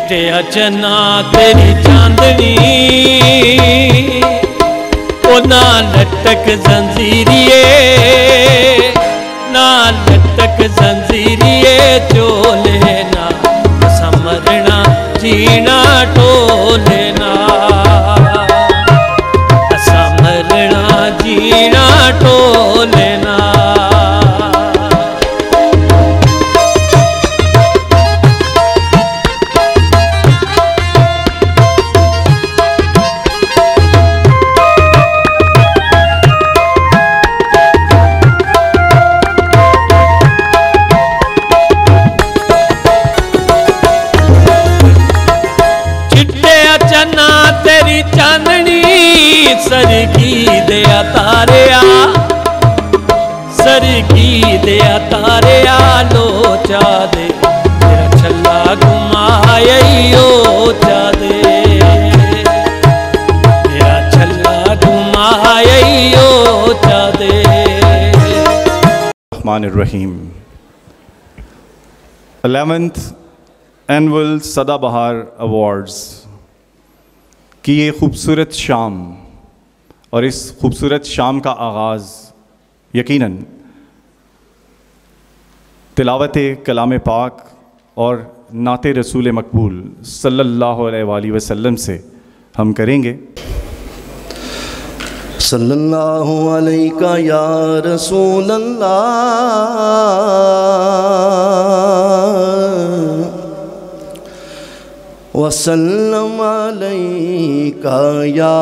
चिट्टे चन्ना तेरी चांदनी ओ ना लटक जंजीरिए, ना लटक जंजीरिए चोले ना समरना जीना टोले ना, समरना जीना टोले ना। तेरी चांदनी सरगी दया तारे आ, सरगी दया तारे आ लोचा दे तेरा छल्ला घुमायो चा दे, तेरा छल्ला घुमायो चा दे। रहमानिर्रहीम। 11th एनुअल सदाबहार अवार्ड्स कि ये खूबसूरत शाम और इस खूबसूरत शाम का आगाज़ यकीनन तिलावत कलाम पाक और नाते रसूल मकबूल सल्लल्लाहु अलैहि वसल्लम से हम करेंगे। सल्लल्लाहु अलैका या रसूल अल्लाह वसल्लम अलैका या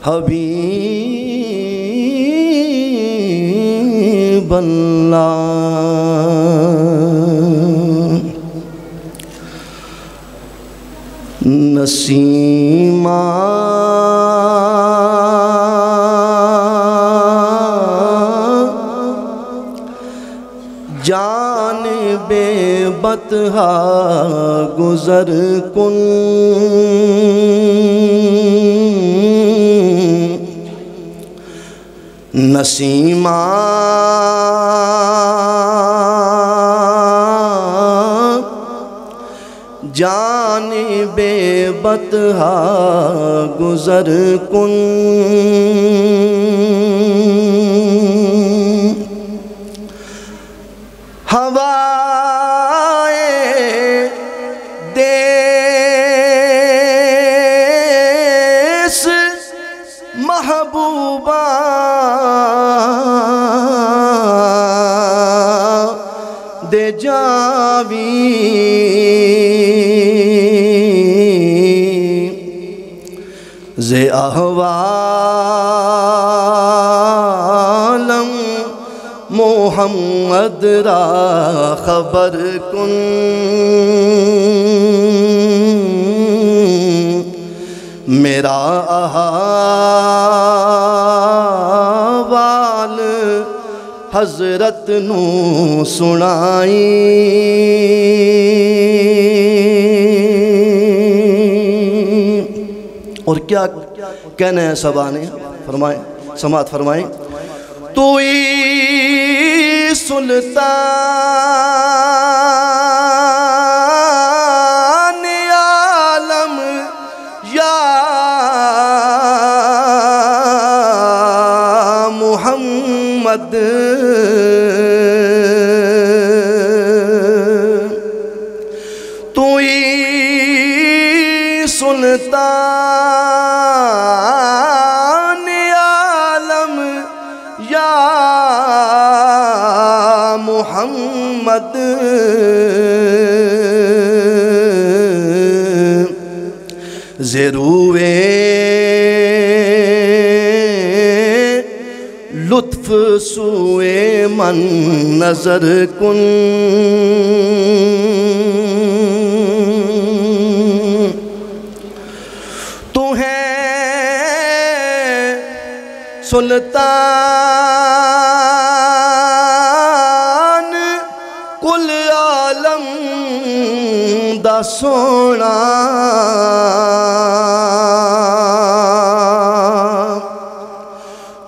हबीब अल्लाह। नसीमा जान बेबतहा गुजर कुन, नसीमा जान बेबतहा गुजर कुन, हवाए देश महबूबा दे जावी जे अहवालम मोहम्मद रा खबर कुन, मेरा अहवाल हजरत नू सुनाई। और क्या कहना है सबा ने, फरमाए समात फरमाए। तू सुल्तान आलम या मुहम्मद, तू सुल्तान आलम या मुहम्मद, ज़रूए लुत्फ सुए मन नजर कुन, तू है सुल्तान कुल आलम दा सोना,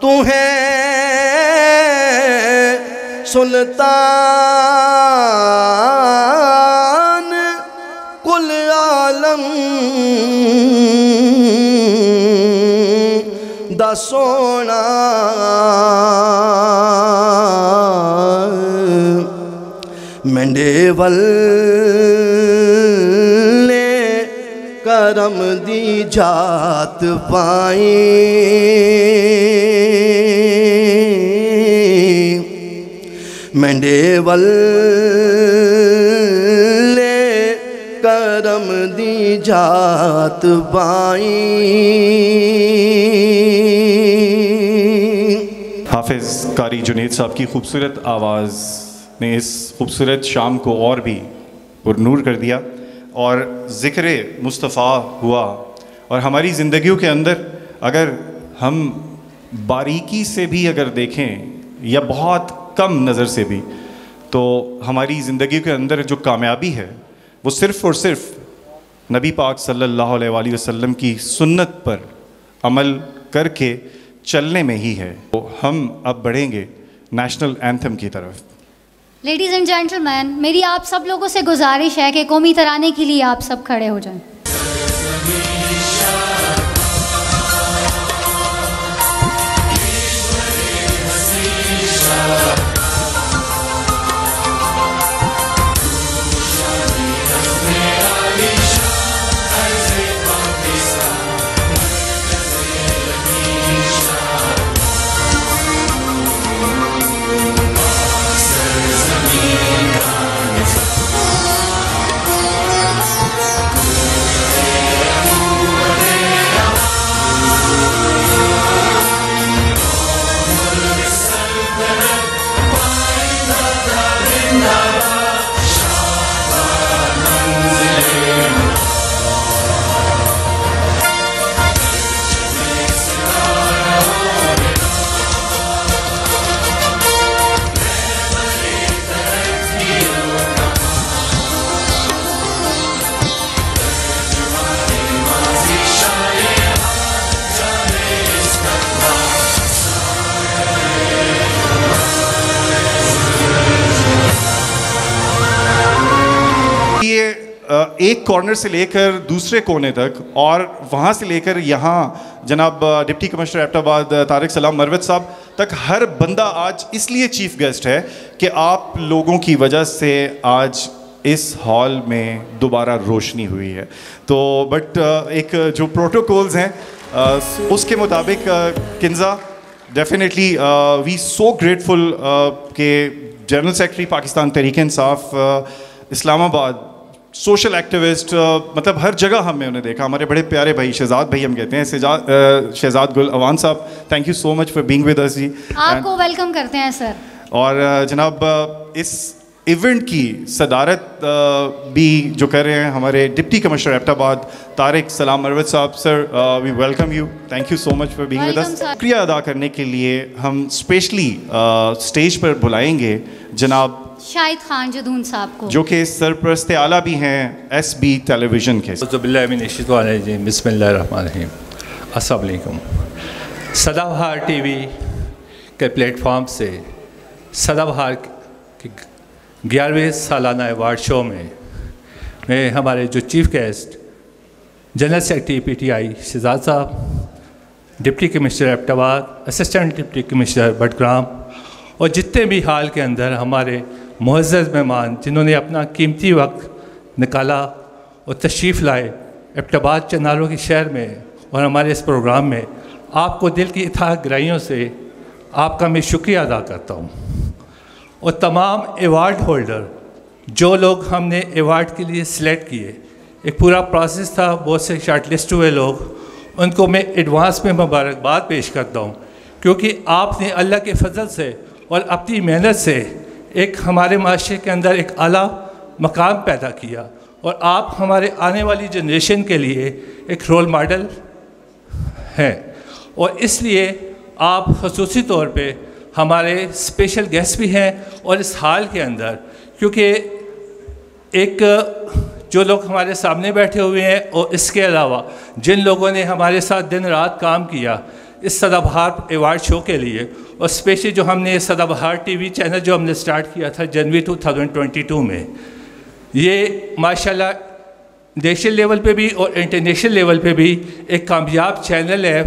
तू है सुल्तान सुल्तान कुल आलम दा सोना मेंढे वल्ले करम दी जात पाई मेंढे वल्ले करम दी जात पाई। हाफिज़ कारी जुनैद साहब की खूबसूरत आवाज़ ने इस खूबसूरत शाम को और भी पुरनूर कर दिया और ज़िक्र मुस्तफ़ा हुआ। और हमारी ज़िंदगियों के अंदर अगर हम बारीकी से भी अगर देखें या बहुत कम नज़र से भी, तो हमारी ज़िंदगी के अंदर जो कामयाबी है वो सिर्फ़ और सिर्फ नबी पाक सल्लल्लाहु अलैहि वसल्लम की सुन्नत पर अमल करके चलने में ही है। तो हम अब बढ़ेंगे नेशनल एंथम की तरफ। लेडीज़ एंड जेंटलमैन, मेरी आप सब लोगों से गुजारिश है कि कौमी तराने के लिए आप सब खड़े हो जाएं। एक कॉर्नर से लेकर दूसरे कोने तक और वहाँ से लेकर यहाँ जनाब डिप्टी कमिश्नर एबटाबाद तारिक सलाम मरवत साहब तक हर बंदा आज इसलिए चीफ गेस्ट है कि आप लोगों की वजह से आज इस हॉल में दोबारा रोशनी हुई है। तो बट एक जो प्रोटोकॉल्स हैं उसके मुताबिक Kinza definitely we so grateful के general secretary Pakistan Tehreek Insaf Islamabad social activist मतलब हर जगह हमने उन्हें देखा। हमारे बड़े प्यारे भाई शहजाद भाई हम कहते हैं Shahzad Gul Awan Sahab, thank you so much for being with us ji. आपको वेलकम करते हैं सर। और जनाब इस इवेंट की सदारत भी जो कर रहे हैं हमारे डिप्टी कमिश्नर एबटाबाद तारिक सलाम मरवत साहब। Sir we welcome you, thank you so much for being with us. शुक्रिया अदा करने के लिए हम स्पेशली स्टेज पर बुलाएंगे जनाब शाहिद खान जदून साहब को, जो कि सरपरस्त आला भी हैं SB टेलीविज़न के। बिस्मिल्लाहिर्रहमानिर्रहीम। अस्सलाम वालेकुम। सदाबहार TV के प्लेटफॉर्म से सदाबहार के 11वें सालाना अवार्ड शो में हमारे जो chief guest general secretary PTI Shahzad Sahab, deputy commissioner Abbottabad, assistant deputy commissioner Batagram और जितने भी हाल के अंदर हमारे मुअज़्ज़ज़ मेहमान जिन्होंने अपना कीमती वक्त निकाला और तशरीफ़ लाए एबटाबाद चनारों के शहर में और हमारे इस प्रोग्राम में, आपको दिल की इत्तेहाद गहराइयों से आपका मैं शुक्रिया अदा करता हूँ। और तमाम अवार्ड होल्डर जो लोग हमने अवार्ड के लिए सिलेक्ट किए, एक पूरा प्रोसेस था, बहुत से शार्ट लिस्ट हुए लोग, उनको मैं एडवांस में मुबारकबाद पेश करता हूँ क्योंकि आपने अल्लाह के फजल से और अपनी मेहनत से एक हमारे माशरे के अंदर एक आला मकाम पैदा किया और आप हमारे आने वाली जनरेशन के लिए एक रोल मॉडल हैं। और इसलिए आप ख़ुसूसी तौर पे हमारे स्पेशल गेस्ट भी हैं और इस हाल के अंदर, क्योंकि एक जो लोग हमारे सामने बैठे हुए हैं और इसके अलावा जिन लोगों ने हमारे साथ दिन रात काम किया, इस सदाबहार अवार्ड शो के लिए, और स्पेशली जो हमने सदाबहार टीवी चैनल जो हमने स्टार्ट किया था जनवरी 2022 में, ये माशाल्लाह नेशनल लेवल पे भी और इंटरनेशनल लेवल पे भी एक कामयाब चैनल है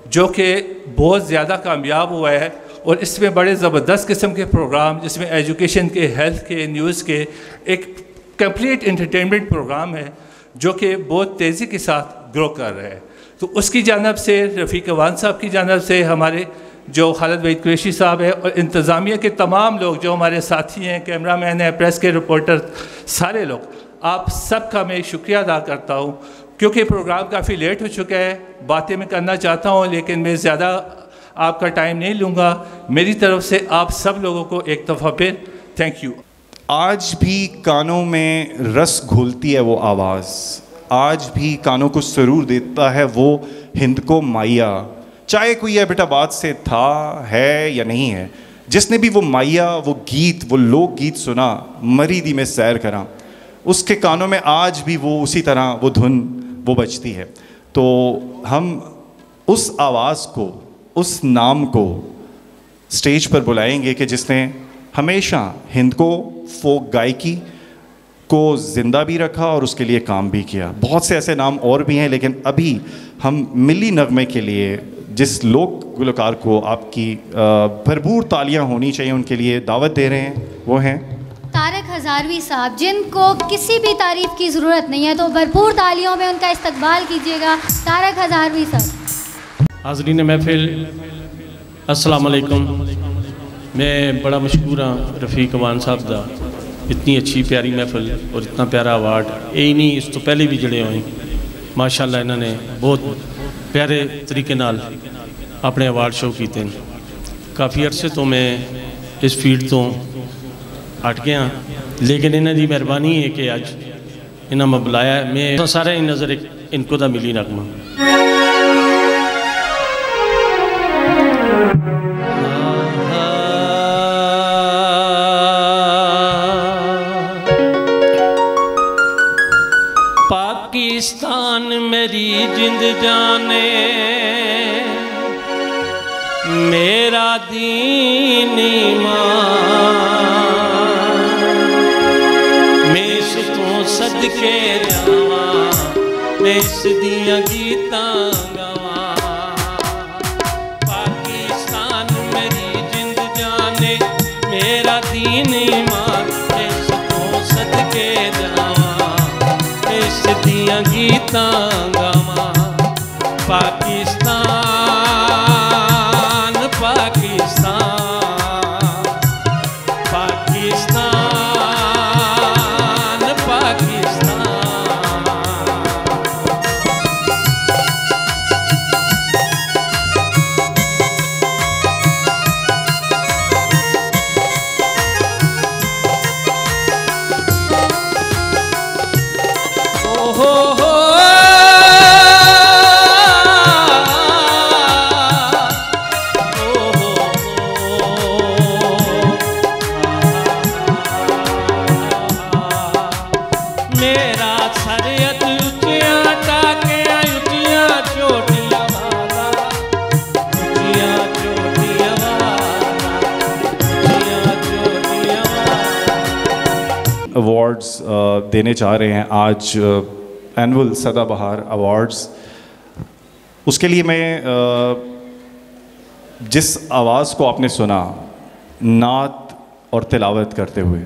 जो कि बहुत ज़्यादा कामयाब हुआ है। और इसमें बड़े ज़बरदस्त किस्म के प्रोग्राम, जिसमें एजुकेशन के, हेल्थ के, न्यूज़ के, एक कंप्लीट एंटरटेनमेंट प्रोग्राम है जो कि बहुत तेज़ी के साथ ग्रो कर रहा है। तो उसकी जानब से रफ़ीक अवान साहब की जानब से हमारे जो खालिद वहीद कुरैशी साहब है और इंतज़ामिया के तमाम लोग जो हमारे साथी हैं, कैमरा मैन है, प्रेस के रिपोर्टर, सारे लोग, आप सबका मैं शुक्रिया अदा करता हूँ। क्योंकि प्रोग्राम काफ़ी लेट हो चुका है, बातें मैं करना चाहता हूँ लेकिन मैं ज़्यादा आपका टाइम नहीं लूँगा। मेरी तरफ से आप सब लोगों को एक दफ़ा फिर थैंक यू। आज भी कानों में रस घोलती है वो आवाज़, आज भी कानों को सुरूर देता है वो हिंद को माया। चाहे कोई यह बेटा बात से था, है या नहीं है, जिसने भी वो माया, वो गीत, वो लोकगीत सुना, मरीदी में सैर करा, उसके कानों में आज भी वो उसी तरह वो धुन वो बजती है। तो हम उस आवाज़ को, उस नाम को स्टेज पर बुलाएंगे कि जिसने हमेशा हिंद को फोक गायकी को ज़िंदा भी रखा और उसके लिए काम भी किया। बहुत से ऐसे नाम और भी हैं, लेकिन अभी हम मिली नगमे के लिए जिस लोक गुलकार को आपकी भरपूर तालियां होनी चाहिए उनके लिए दावत दे रहे हैं, वो हैं तारक हज़ारवी साहब, जिनको किसी भी तारीफ़ की ज़रूरत नहीं है, तो भरपूर तालियों में उनका इस्तकबाल कीजिएगा। तारक हज़ारवी साहब। हाज़रीन महफ़िल, अस्सलाम वालेकुम। मैं बड़ा मशहूर हाँ रफ़ीक अवान साहब का, इतनी अच्छी प्यारी महफ़िल और इतना प्यारा अवार्ड, यही नहीं इस तो पहले भी जड़े हुए माशाल्लाह, इन्होंने बहुत प्यारे तरीके नाल अपने अवार्ड शो किए। काफ़ी अरसे तो मैं इस फील्ड तो हट गया, लेकिन इन्हों की मेहरबानी है कि अज इन्होंने मैं बुलाया। मैं सारे ही नज़र इनको दा मिली नगमा। पाकिस्तान मेरी जिंद जाने, मेरा दीन ईमान, मैं इस तो सदके जावा, मैं इस दियां गीतां गावा। पाकिस्तान मेरी जिंद जाने, मेरा दीन ईमान, मैं इस तो सदके जावा, मैं इस दियां गीतां गावा। पाकिस्तान अवार्ड्स देने जा रहे हैं आज, एनुअल सदाबहार अवार्ड्स। उसके लिए मैं जिस आवाज़ को आपने सुना नात और तिलावत करते हुए,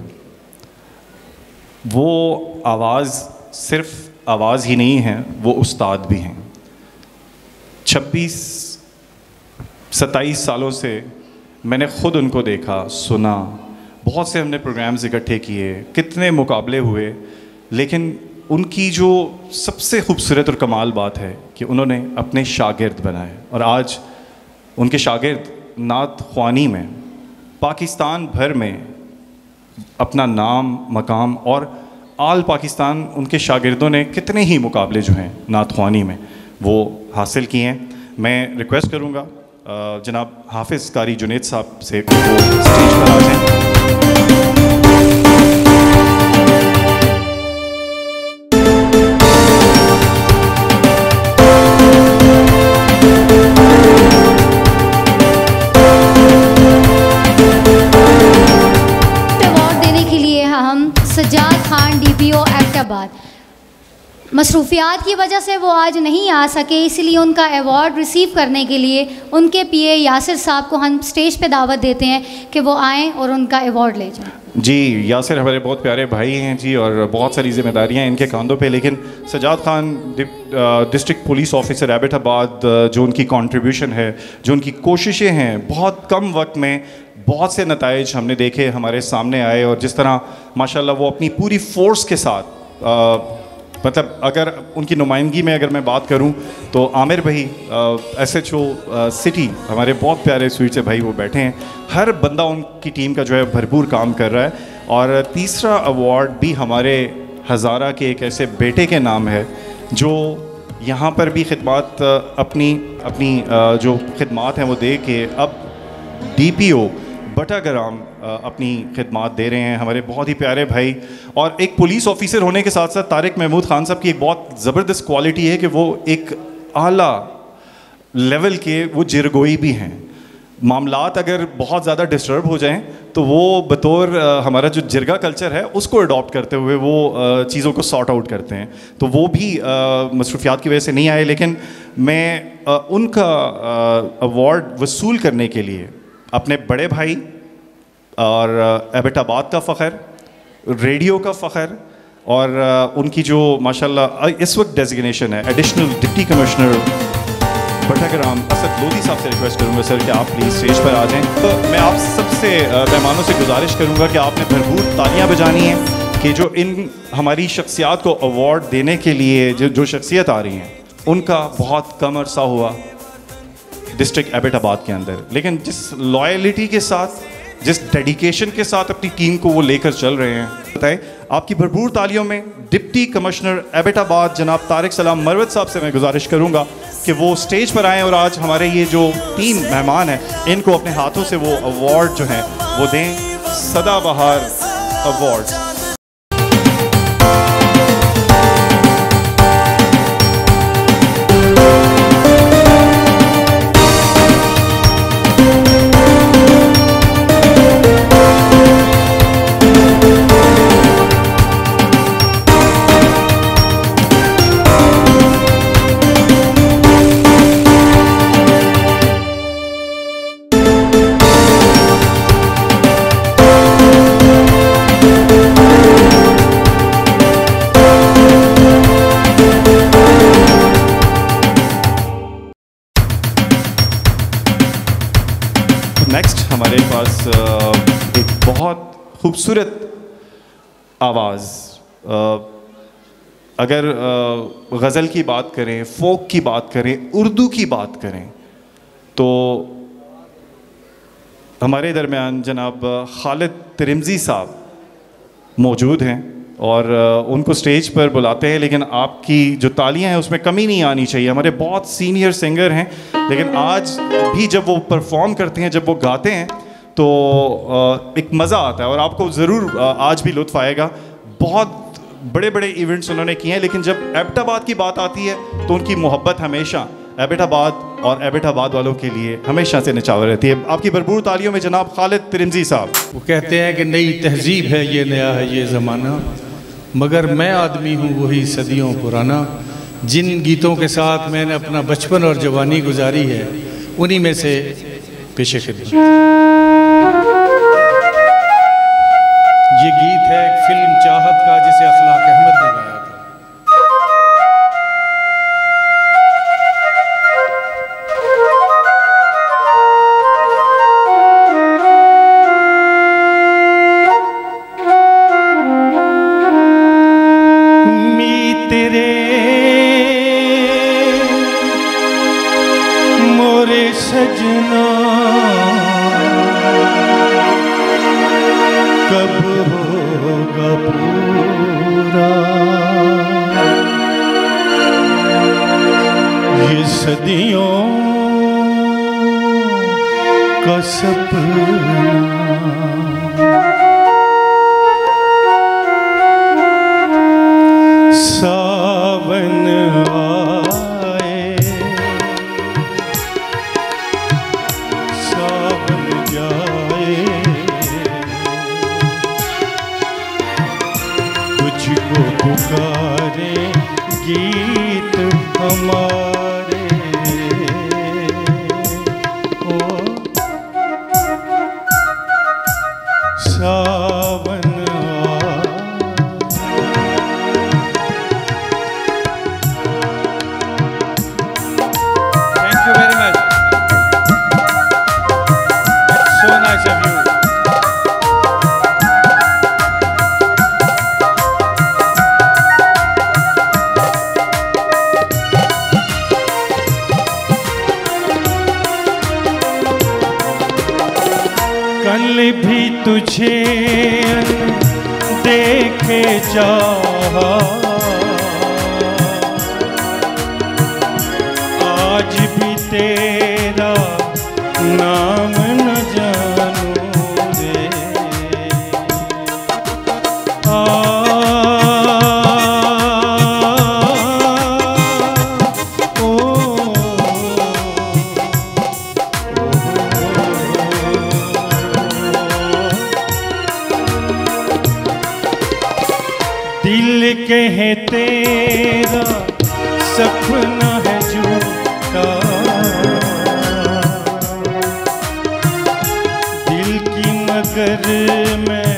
वो आवाज़ सिर्फ आवाज़ ही नहीं है, वो उस्ताद भी हैं। 26-27 सालों से मैंने ख़ुद उनको देखा, सुना, बहुत से हमने प्रोग्राम्स इकट्ठे किए, कितने मुकाबले हुए, लेकिन उनकी जो सबसे खूबसूरत और कमाल बात है कि उन्होंने अपने शागिर्द बनाए, और आज उनके शागिर्द नात ख्वानी में पाकिस्तान भर में अपना नाम, मकाम और आल पाकिस्तान उनके शागिर्दों ने कितने ही मुकाबले जो हैं नात ख्वानी में वो हासिल किए हैं। मैं रिक्वेस्ट करूँगा जनाब हाफिज़ कारी जुनेद साहब से वो स्टेज पर आ जाएं। हम सज्जाद खान DPO एबटाबाद। मसरूफियात की वजह से वो आज नहीं आ सके, इसलिए उनका अवार्ड रिसीव करने के लिए उनके PA यासिर साहब को हम स्टेज पे दावत देते हैं कि वो आएँ और उनका अवार्ड ले जाएँ। जी, यासिर हमारे बहुत प्यारे भाई हैं जी, और बहुत सारी जिम्मेदारियां हैं इनके कंधों पे, लेकिन Sajjad Khan district police officer Abbottabad, जो उनकी कंट्रीब्यूशन है, जो उनकी कोशिशें हैं, बहुत कम वक्त में बहुत से नताइज हमने देखे, हमारे सामने आए, और जिस तरह माशाल्लाह वो अपनी पूरी फोर्स के साथ मतलब अगर उनकी नुमाइंदगी में अगर मैं बात करूं तो आमिर भाई SHO सिटी, हमारे बहुत प्यारे स्वीट से भाई वो बैठे हैं, हर बंदा उनकी टीम का जो है भरपूर काम कर रहा है। और तीसरा अवार्ड भी हमारे हज़ारा के एक ऐसे बेटे के नाम है जो यहाँ पर भी खिदमत अपनी जो खिदमत हैं वो दे के अब DPO बटाग्राम अपनी खिदमत दे रहे हैं, हमारे बहुत ही प्यारे भाई। और एक पुलिस ऑफिसर होने के साथ साथ तारिक महमूद खान साहब की एक बहुत ज़बरदस्त क्वालिटी है कि वो एक आला लेवल के वो जिरगोई भी हैं। मामलात अगर बहुत ज़्यादा डिस्टर्ब हो जाएं तो वो बतौर हमारा जो जिरगा कल्चर है उसको अडॉप्ट करते हुए वो चीज़ों को सॉर्ट आउट करते हैं। तो वो भी मसरूफियात की वजह से नहीं आए, लेकिन मैं उनका अवार्ड वसूल करने के लिए अपने बड़े भाई और एबटाबाद का फ़ख्र, रेडियो का फ़ख्र, और उनकी जो माशाल्लाह इस वक्त डेजिग्नेशन है additional deputy commissioner Batagram, Asad Lodhi Sahab से रिक्वेस्ट करूंगा सर कि आप प्लीज़ स्टेज पर आ जाएं। तो मैं आप सबसे मेहमानों से गुजारिश करूंगा कि आपने भरपूर तालियां बजानी हैं कि जो इन हमारी शख्सियात को अवार्ड देने के लिए जो शख्सियत आ रही हैं उनका बहुत कम अरसा हुआ डिस्ट्रिक्ट एबटाबाद के अंदर, लेकिन जिस लॉयलिटी के साथ, जिस डेडिकेशन के साथ अपनी टीम को वो लेकर चल रहे हैं, बताएं आपकी भरपूर तालियों में डिप्टी कमिश्नर एबटाबाद जनाब तारिक सलाम मरवत साहब से मैं गुजारिश करूंगा कि वो स्टेज पर आएँ और आज हमारे ये जो 3 मेहमान हैं इनको अपने हाथों से वो अवार्ड जो हैं वो दें, सदाबहार अवार्ड। नेक्स्ट हमारे पास एक बहुत खूबसूरत आवाज़, अगर गज़ल की बात करें, फोक की बात करें, उर्दू की बात करें, तो हमारे दरमियान जनाब खालिद तिरमिज़ी साहब मौजूद हैं और उनको स्टेज पर बुलाते हैं, लेकिन आपकी जो तालियां हैं उसमें कमी नहीं आनी चाहिए। हमारे बहुत सीनियर सिंगर हैं, लेकिन आज भी जब वो परफॉर्म करते हैं, जब वो गाते हैं तो एक मज़ा आता है और आपको ज़रूर आज भी लुत्फ़ आएगा। बहुत बड़े बड़े इवेंट्स उन्होंने किए हैं, लेकिन जब एबटाबाद की बात आती है तो उनकी मोहब्बत हमेशा एबटाबाद और एबटाबाद वालों के लिए हमेशा से निछावर रहती है। आपकी भरपूर तालियों में जनाब खालिद तिरमिज़ी साहब। वो कहते हैं कि नई तहजीब है ये, नया है ये ज़माना, मगर मैं आदमी हूँ वही सदियों पुराना। जिन गीतों के साथ मैंने अपना बचपन और जवानी गुजारी है उन्हीं में से पेशे खिदमत ये गीत है एक फिल्म चाहत का जिसे अखलाक अहमद ने गाया था। सजना कब होगा पूरा ये सदियों का सपना। सावन तुझको पुकारे गीत हमारे। ओ सावन Thank you very much. That's so nice of you. कल भी तुझे देखे चाहा, आज भी तेरा नाम न जानूं रे। दिल कहे तेरा सपना है झूठा, दिल की मगर मैं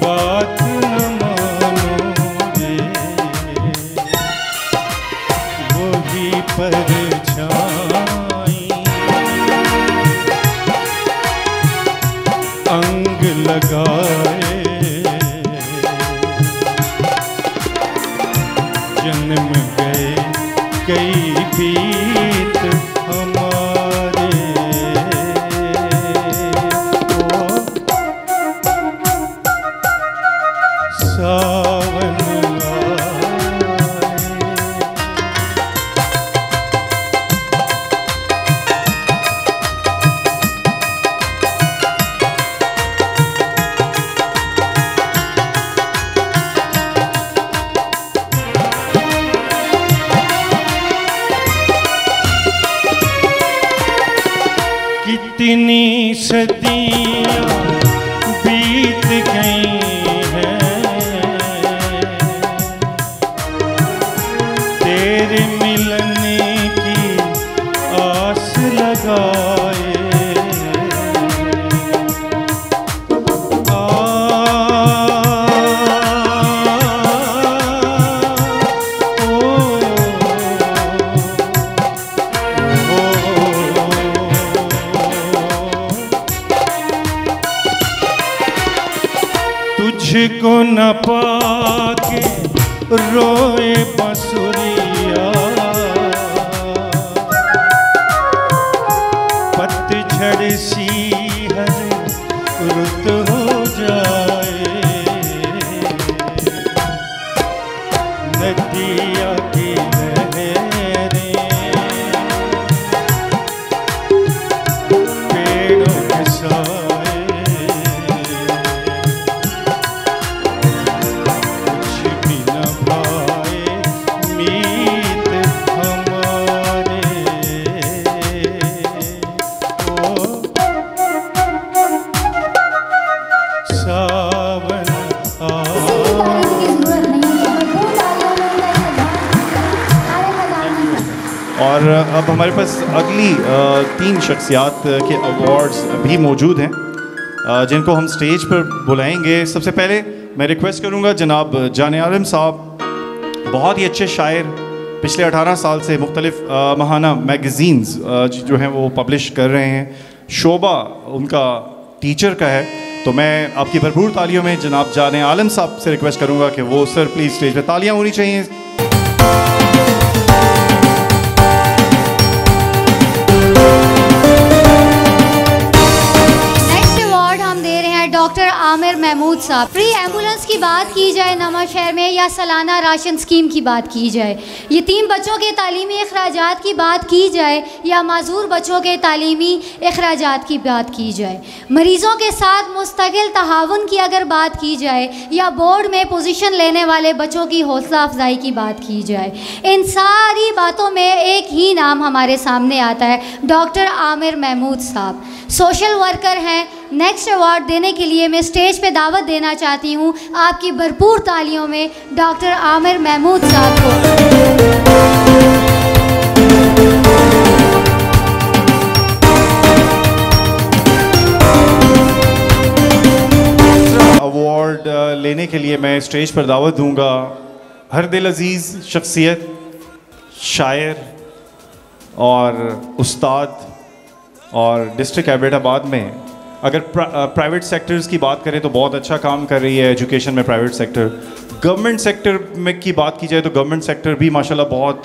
बात न मानूं रे। वही परछाई अंग लगाए, जन्म गए कई बीत हमारे। ओ सावन कितनी सदियां बीत गई हैं, तेरे मिलने की आस लगाए। तुझको न पाके रोए बंसुरिया, पतझड़ सी हर रुत हो जाए। नदिया की लहरें पेड़ों के साए, और अब हमारे पास अगली 3 शख्सियात के अवार्ड्स भी मौजूद हैं, जिनको हम स्टेज पर बुलाएंगे। सबसे पहले मैं रिक्वेस्ट करूंगा जनाब जाने आलम साहब, बहुत ही अच्छे शायर, पिछले 18 साल से मुख्तलिफ माहाना मैगज़ीन्स जो हैं वो पब्लिश कर रहे हैं। शोबा उनका टीचर का है, तो मैं आपकी भरपूर तालियों में जनाब जाने आलम साहब से रिक्वेस्ट करूंगा कि वो सर प्लीज़ स्टेज पर तालियां होनी चाहिए। डॉक्टर आमिर महमूद साहब। फ्री एम्बुलेंस की बात की जाए नवा शहर में या सालाना राशन स्कीम की बात की जाए, यतीम बच्चों के तालीमी अखराजात की बात की जाए या माजूर बच्चों के तालीमी अखराजात की बात की जाए, मरीज़ों के साथ मुस्तकिल तहावुन की अगर बात की जाए या बोर्ड में पोजीशन लेने वाले बच्चों की हौसला अफजाई की बात की जाए, इन सारी बातों में एक ही नाम हमारे सामने आता है, डॉक्टर आमिर महमूद साहब। सोशल वर्कर हैं, नेक्स्ट अवार्ड देने के लिए मैं स्टेज पे दावत देना चाहती हूँ आपकी भरपूर तालियों में डॉक्टर आमिर महमूद साहब को। अवार्ड लेने के लिए मैं स्टेज पर दावत दूंगा हर दिल अजीज़ शख्सियत, शायर और उस्ताद, और डिस्ट्रिक्ट एबटाबाद में अगर प्राइवेट सेक्टर्स की बात करें तो बहुत अच्छा काम कर रही है एजुकेशन में प्राइवेट सेक्टर। गवर्नमेंट सेक्टर में की बात की जाए तो गवर्नमेंट सेक्टर भी माशाल्लाह बहुत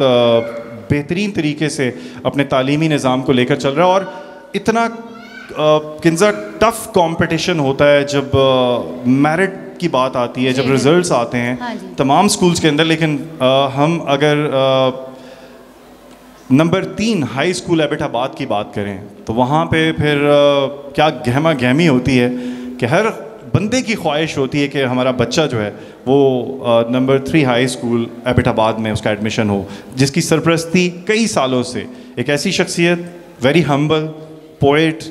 बेहतरीन तरीके से अपने तालीमी निज़ाम को लेकर चल रहा है। और इतना किंजा टफ़ कंपटीशन होता है जब मेरिट की बात आती है, जब रिज़ल्ट्स आते हैं तमाम स्कूल्स के अंदर। लेकिन हम अगर नंबर 3 हाई स्कूल एबटाबाद की बात करें तो वहाँ पे फिर क्या गहमा गहमी होती है कि हर बंदे की ख्वाहिश होती है कि हमारा बच्चा जो है वो नंबर 3 हाई स्कूल एबटाबाद में उसका एडमिशन हो, जिसकी सरपरस्ती कई सालों से एक ऐसी शख्सियत, वेरी हम्बल, पोएट,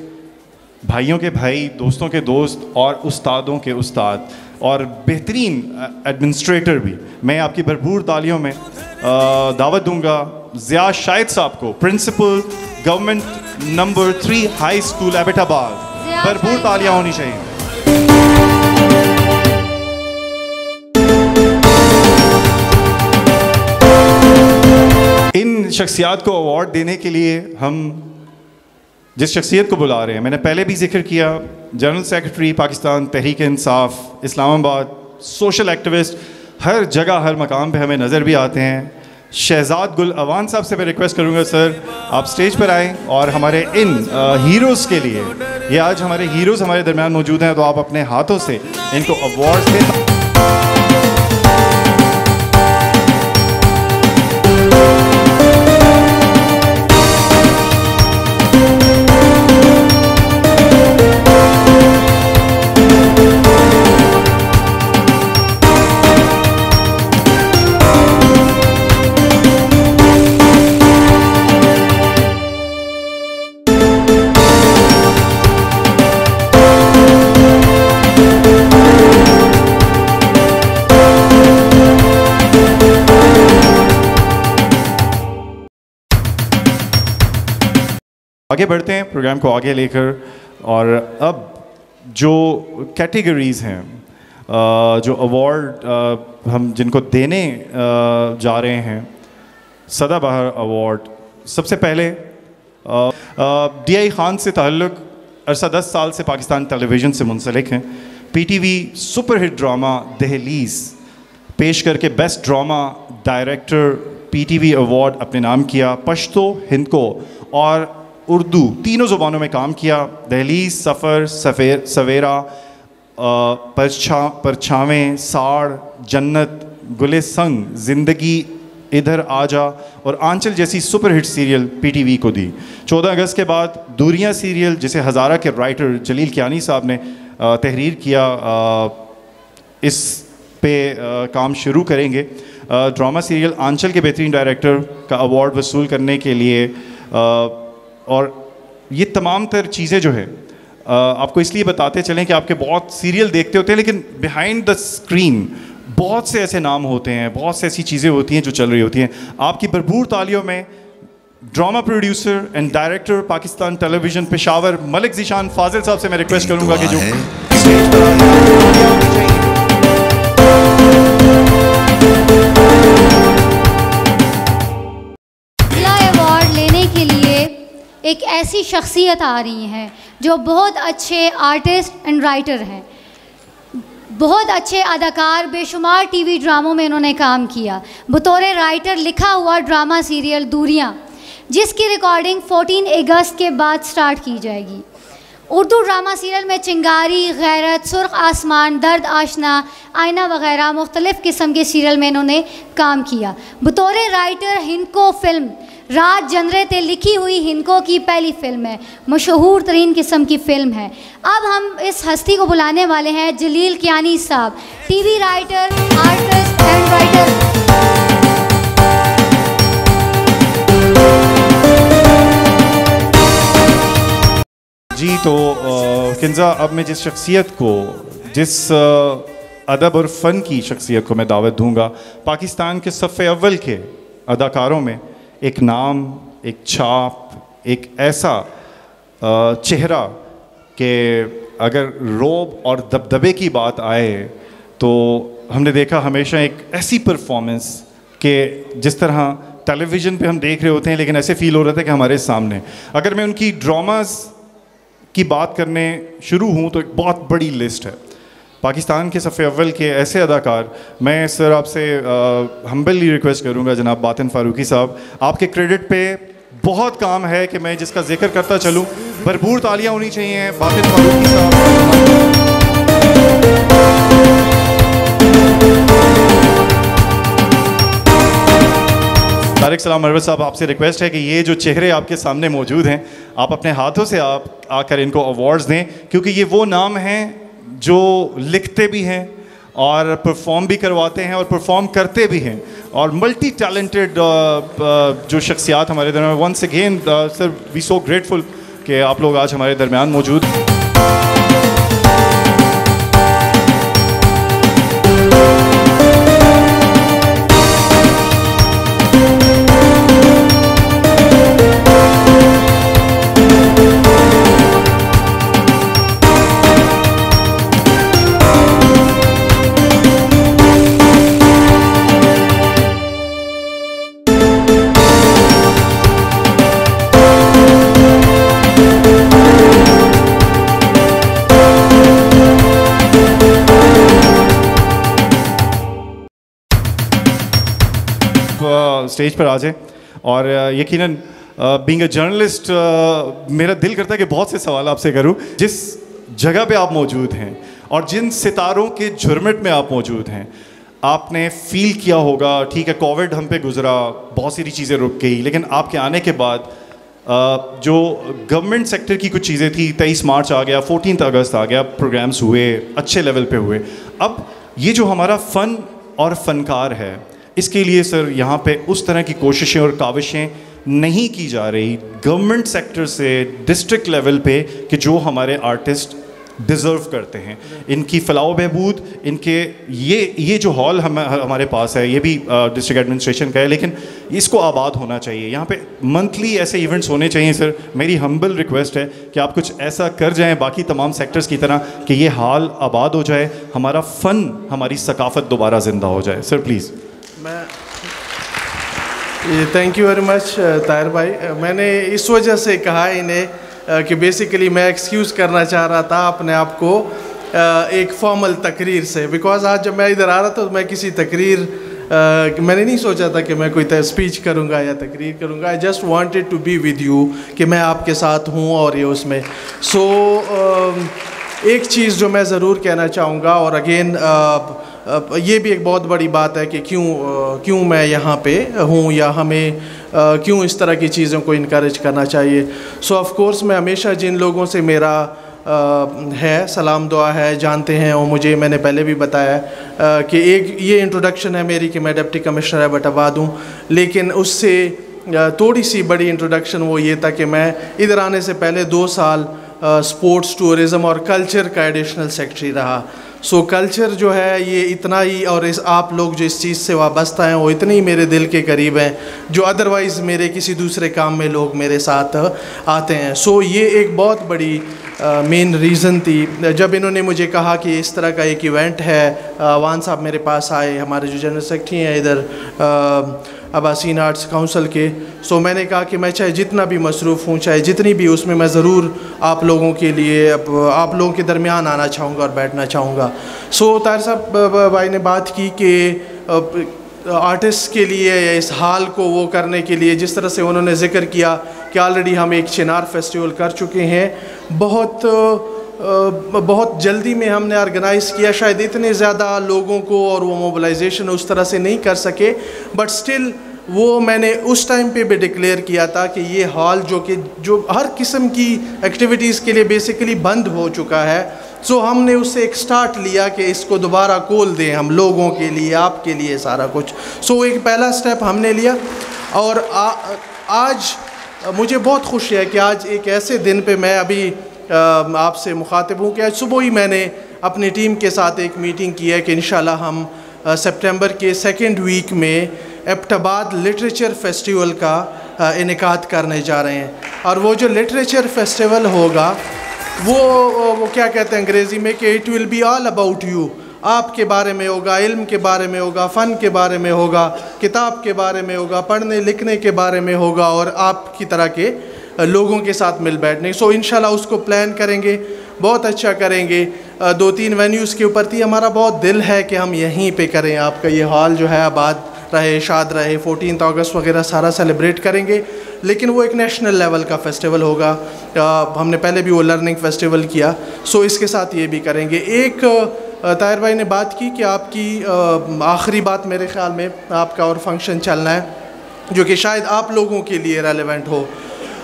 भाइयों के भाई, दोस्तों के दोस्त और उस्तादों के उस्ताद और बेहतरीन एडमिनिस्ट्रेटर भी। मैं आपकी भरपूर तालियों में दावत दूंगा ज़िया शाहिद साहब को, principal government number 3 high school Abbottabad. भरपूर तालियां होनी चाहिए। इन शख्सियात को अवार्ड देने के लिए हम जिस शख्सियत को बुला रहे हैं, मैंने पहले भी जिक्र किया, general secretary Pakistan Tehreek Insaf Islamabad, social activist, हर जगह हर मकाम पे हमें नज़र भी आते हैं। शहजाद गुल अवान साहब से मैं रिक्वेस्ट करूंगा सर आप स्टेज पर आएँ और हमारे इन हीरोज़ के लिए, ये आज हमारे हीरोज़ हमारे दरमियान मौजूद हैं, तो आप अपने हाथों से इनको अवार्ड्स दें। आगे बढ़ते हैं प्रोग्राम को आगे लेकर, और अब जो कैटेगरीज़ हैं, जो अवार्ड हम जिनको देने जा रहे हैं, सदाबहार अवार्ड। सबसे पहले DI खान से ताल्लुक़ अरसा 10 साल से पाकिस्तान टेलीविज़न से मुंसलिक हैं। PTV सुपरहिट ड्रामा दहलीज़ पेश करके best drama director PTV award अपने नाम किया। पश्तो, हिंदको और उर्दू तीनों ज़ुबानों में काम किया। दहलीज़, सफ़र, सवेरा, परछावें, साड़, जन्नत, गुले संग, ज़िंदगी, इधर आजा और आंचल जैसी सुपरहिट सीरियल PTV को दी। 14 अगस्त के बाद दूरियां सीरियल, जिसे हज़ारा के राइटर जलील कियानी साहब ने तहरीर किया, इस पे काम शुरू करेंगे। ड्रामा सीरियल आंचल के बेहतरीन डायरेक्टर का अवार्ड वसूल करने के लिए, और ये तमाम तर चीज़ें जो है आपको इसलिए बताते चलें कि आपके बहुत सीरियल देखते होते हैं, लेकिन बिहाइंड द स्क्रीन बहुत से ऐसे नाम होते हैं, बहुत से ऐसी चीज़ें होती हैं जो चल रही होती हैं। आपकी भरपूर तालियों में drama producer and director Pakistan television Peshawar Malik Zeeshan Fazil Sahab से मैं रिक्वेस्ट करूँगा कि जो स्टेज पर एक ऐसी शख्सियत आ रही हैं जो बहुत अच्छे आर्टिस्ट एंड राइटर हैं, बहुत अच्छे अदाकार, बेशुमार टीवी ड्रामों में इन्होंने काम किया। बतौर राइटर लिखा हुआ ड्रामा सीरियल दूरियां, जिसकी रिकॉर्डिंग 14 अगस्त के बाद स्टार्ट की जाएगी। उर्दू ड्रामा सीरियल में चिंगारी, गैरत, सुर्ख आसमान, दर्द आशना, आईना वगैरह मुख्तलिफ़ किस्म के सीरियल में इन्होंने काम किया। बतौर राइटर हिंदको फिल्म राज जनरे ते लिखी हुई हिंदको की पहली फ़िल्म है, मशहूर तरीन किस्म की फ़िल्म है। अब हम इस हस्ती को बुलाने वाले हैं Jaleel Kiyani Sahab, TV writer, artist and writer. जी तो किंजा, अब मैं जिस शख्सियत को, जिस अदब और फ़न की शख्सियत को मैं दावत दूंगा, पाकिस्तान के सफ़े अव्वल के अदाकारों में एक नाम, एक छाप, एक ऐसा चेहरा कि अगर रोब और दबदबे की बात आए तो हमने देखा हमेशा एक ऐसी परफॉर्मेंस कि जिस तरह टेलीविज़न पे हम देख रहे होते हैं लेकिन ऐसे फील हो रहा था कि हमारे सामने। अगर मैं उनकी ड्रामास की बात करने शुरू हूँ तो एक बहुत बड़ी लिस्ट है। पाकिस्तान के सफ़े अव्वल के ऐसे अदाकार, मैं सर आपसे हम्बली रिक्वेस्ट करूँगा जनाब बातिन फ़ारूकी साहब, आपके क्रेडिट पे बहुत काम है कि मैं जिसका जिक्र करता चलूँ। भरपूर तालियाँ होनी चाहिए बातिन फ़ारूकी साहब। तारिक सलाम मरवत साहब, आपसे रिक्वेस्ट है कि ये जो चेहरे आपके सामने मौजूद हैं, आप अपने हाथों से आप आकर इनको अवार्ड्स दें, क्योंकि ये वो नाम हैं जो लिखते भी हैं और परफॉर्म भी करवाते हैं और परफॉर्म करते भी हैं और मल्टी टैलेंटेड जो शख्सियात हमारे दरमियान। Once again sir, we so grateful कि आप लोग आज हमारे दरमियान मौजूद हैं। स्टेज पर आ जाए और यकीनन बीइंग अ जर्नलिस्ट मेरा दिल करता है कि बहुत से सवाल आपसे करूं। जिस जगह पे आप मौजूद हैं और जिन सितारों के झुरमुट में आप मौजूद हैं, आपने फील किया होगा, ठीक है कोविड हम पे गुजरा, बहुत सारी चीज़ें रुक गई, लेकिन आपके आने के बाद जो गवर्नमेंट सेक्टर की कुछ चीज़ें थी, 23 मार्च आ गया, 14 अगस्त आ गया, प्रोग्राम्स हुए, अच्छे लेवल पे हुए। अब ये जो हमारा फ़न और फ़नकार है, इसके लिए सर यहाँ पे उस तरह की कोशिशें और काविशें नहीं की जा रही गवर्नमेंट सेक्टर से डिस्ट्रिक्ट लेवल पे कि जो हमारे आर्टिस्ट डिज़र्व करते हैं, इनकी फलाह बहबूद, इनके ये जो हॉल हमारे पास है ये भी डिस्ट्रिक्ट एडमिनिस्ट्रेशन का है, लेकिन इसको आबाद होना चाहिए। यहाँ पे मंथली ऐसे इवेंट्स होने चाहिए सर। मेरी हम्बल रिक्वेस्ट है कि आप कुछ ऐसा कर जाएं बाकी तमाम सेक्टर्स की तरह कि ये हाल आबाद हो जाए, हमारा फ़न, हमारी सकाफ़त दोबारा ज़िंदा हो जाए। Sir please. मैं thank you very much Tahir भाई। मैंने इस वजह से कहा इन्हें कि बेसिकली मैं एक्सक्यूज़ करना चाह रहा था अपने आप को एक फॉर्मल तकरीर से, बिकॉज आज जब मैं इधर आ रहा था तो मैं किसी तकरीर मैंने नहीं सोचा था कि मैं कोई स्पीच करूंगा या तकरीर करूंगा। I just wanted to be with you कि मैं आपके साथ हूं और ये उसमें एक चीज़ जो मैं ज़रूर कहना चाहूँगा, और अगेन ये भी एक बहुत बड़ी बात है कि क्यों मैं यहाँ पे हूँ या हमें क्यों इस तरह की चीज़ों को इनकरेज करना चाहिए। सो ऑफ कोर्स मैं हमेशा जिन लोगों से मेरा है सलाम दुआ है, जानते हैं, और मैंने पहले भी बताया कि एक ये इंट्रोडक्शन है मेरी कि मैं डिप्टी कमिश्नर एबटाबाद हूँ, लेकिन उससे थोड़ी सी बड़ी इंट्रोडक्शन वो ये था कि मैं इधर आने से पहले 2 साल स्पोर्ट्स, टूरिज़म और कल्चर का एडिशनल सेक्रेटरी रहा। सो कल्चर जो है ये इतना ही, और आप लोग जो इस चीज़ से वाबस्ता हैं वो इतने ही मेरे दिल के करीब हैं जो अदरवाइज़ मेरे किसी दूसरे काम में लोग मेरे साथ आते हैं। सो ये एक बहुत बड़ी मेन रीज़न थी। जब इन्होंने मुझे कहा कि इस तरह का एक इवेंट है, वान साहब मेरे पास आए, हमारे जो जनरल सेक्रेटरी हैं इधर अब्बासीन आर्ट्स काउंसिल के, सो मैंने कहा कि मैं चाहे जितना भी मसरूफ़ हूँ, चाहे जितनी भी, उसमें मैं ज़रूर आप लोगों के लिए, आप लोगों के दरमियान आना चाहूँगा और बैठना चाहूँगा। सो ताहिर साहब भाई ने बात की कि आर्टिस्ट के लिए या इस हाल को वो करने के लिए, जिस तरह से उन्होंने ज़िक्र किया कि ऑलरेडी हम एक चिनार फेस्टिवल कर चुके हैं, बहुत जल्दी में हमने ऑर्गेनाइज़ किया, शायद इतने ज़्यादा लोगों को और वो मोबिलाइजेशन उस तरह से नहीं कर सके, बट स्टिल वो मैंने उस टाइम पे भी डिक्लेयर किया था कि ये हॉल जो हर किस्म की एक्टिविटीज़ के लिए बेसिकली बंद हो चुका है, सो हमने उससे एक स्टार्ट लिया कि इसको दोबारा खोल दें हम लोगों के लिए, आपके लिए सारा कुछ। सो एक पहला स्टेप हमने लिया, और आज मुझे बहुत खुशी है कि आज एक ऐसे दिन पे मैं अभी आपसे मुखातिब हूँ कि आज सुबह ही मैंने अपनी टीम के साथ एक मीटिंग की है कि इंशाल्लाह हम सितंबर के सेकेंड वीक में एबटाबाद लिटरेचर फेस्टिवल का इनेकाद करने जा रहे हैं। और वो जो लिटरेचर फेस्टिवल होगा वो क्या कहते हैं अंग्रेज़ी में कि it will be all about you, आपके बारे में होगा, इल्म के बारे में होगा, फ़न के बारे में होगा, किताब के बारे में होगा, पढ़ने लिखने के बारे में होगा और आपकी तरह के लोगों के साथ मिल बैठने। सो इंशाल्लाह उसको प्लान करेंगे, बहुत अच्छा करेंगे। 2-3 वेन्यूज़ के ऊपर थी, हमारा बहुत दिल है कि हम यहीं पे करें। आपका ये हॉल जो है आबाद रहे, शाद रहे, 14 अगस्त वगैरह सारा सेलिब्रेट करेंगे। लेकिन वो एक नेशनल लेवल का फेस्टिवल होगा। हमने पहले भी वो लर्निंग फेस्टिवल किया, सो इसके साथ ये भी करेंगे। एक ताहिर भाई ने बात की कि आपकी आखिरी बात मेरे ख़्याल में आपका और फंक्शन चलना है जो कि शायद आप लोगों के लिए रेलेवेंट हो।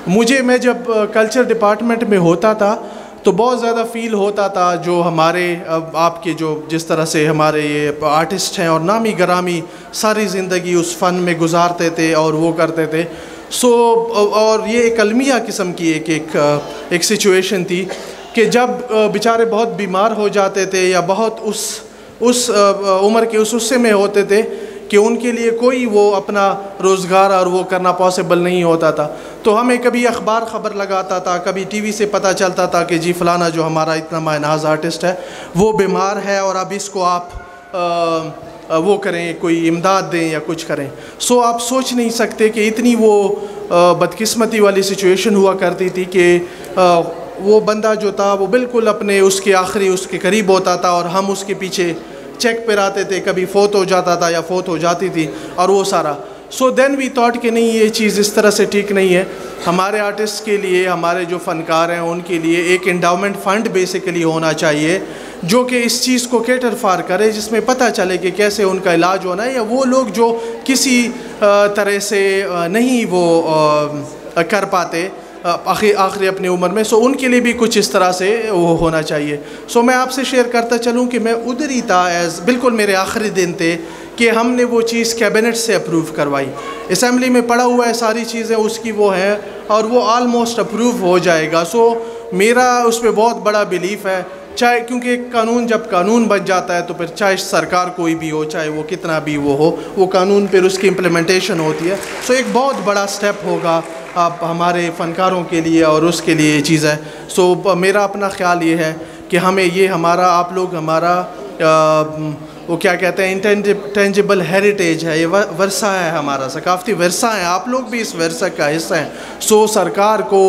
मैं जब कल्चर डिपार्टमेंट में होता था तो बहुत ज़्यादा फ़ील होता था जो हमारे आपके जो जिस तरह से हमारे ये आर्टिस्ट हैं और नामी गरामी सारी ज़िंदगी उस फ़न में गुजारते थे और वो करते थे। और ये एक अलमिया किस्म की एक सिचुएशन थी कि जब बेचारे बहुत बीमार हो जाते थे या बहुत उस उम्र के उस हिस्से में होते थे कि उनके लिए कोई वो अपना रोज़गार और वो करना पॉसिबल नहीं होता था, तो हमें कभी अखबार ख़बर लगाता था, कभी टीवी से पता चलता था कि जी फ़लाना जो हमारा इतना मायनाज आर्टिस्ट है वो बीमार है और अब इसको आप वो करें, कोई इमदाद दें या कुछ करें। सो आप सोच नहीं सकते कि इतनी वो बदकिस्मती वाली सिचुएशन हुआ करती थी कि वो बंदा जो था वो बिल्कुल अपने उसके आखिरी उसके करीब होता था और हम उसके पीछे चेक पर आते थे, कभी फ़ौत हो जाता था या फ़ौत हो जाती थी और वो सारा। सो देन वी थॉट कि नहीं, ये चीज़ इस तरह से ठीक नहीं है। हमारे आर्टिस्ट के लिए, हमारे जो फ़नकार हैं उनके लिए एक एंडाउमेंट फ़ंड बेसिकली होना चाहिए जो कि इस चीज़ को कैटर फार करे, जिसमें पता चले कि कैसे उनका इलाज होना है, या वो लोग जो किसी तरह से नहीं वो कर पाते आखिरी अपनी उम्र में, सो उनके लिए भी कुछ इस तरह से वो होना चाहिए। सो मैं आपसे शेयर करता चलूँ कि मैं उधर ही था, बिल्कुल मेरे आखिरी दिन थे कि हमने वो चीज़ कैबिनेट से अप्रूव करवाई। असम्बली में पड़ा हुआ है, सारी चीज़ें उसकी वो हैं और वो आलमोस्ट अप्रूव हो जाएगा। सो मेरा उस पर बहुत बड़ा बिलीफ है, चाहे क्योंकि एक कानून जब कानून बन जाता है तो फिर चाहे सरकार कोई भी हो, चाहे वो कितना भी वो हो, वो कानून फिर उसकी इम्प्लीमेंटेशन होती है। सो एक बहुत बड़ा स्टेप होगा आप हमारे फ़नकारों के लिए और उसके लिए ये चीज़ है। सो मेरा अपना ख़्याल ये है कि हमें ये हमारा आप लोग हमारा वो क्या कहते हैं इंटेंजिबल हेरिटेज है, ये वर्सा है, हमारा सकाफ़ती वर्सा है, आप लोग भी इस वर्सा का हिस्सा हैं। सो सरकार को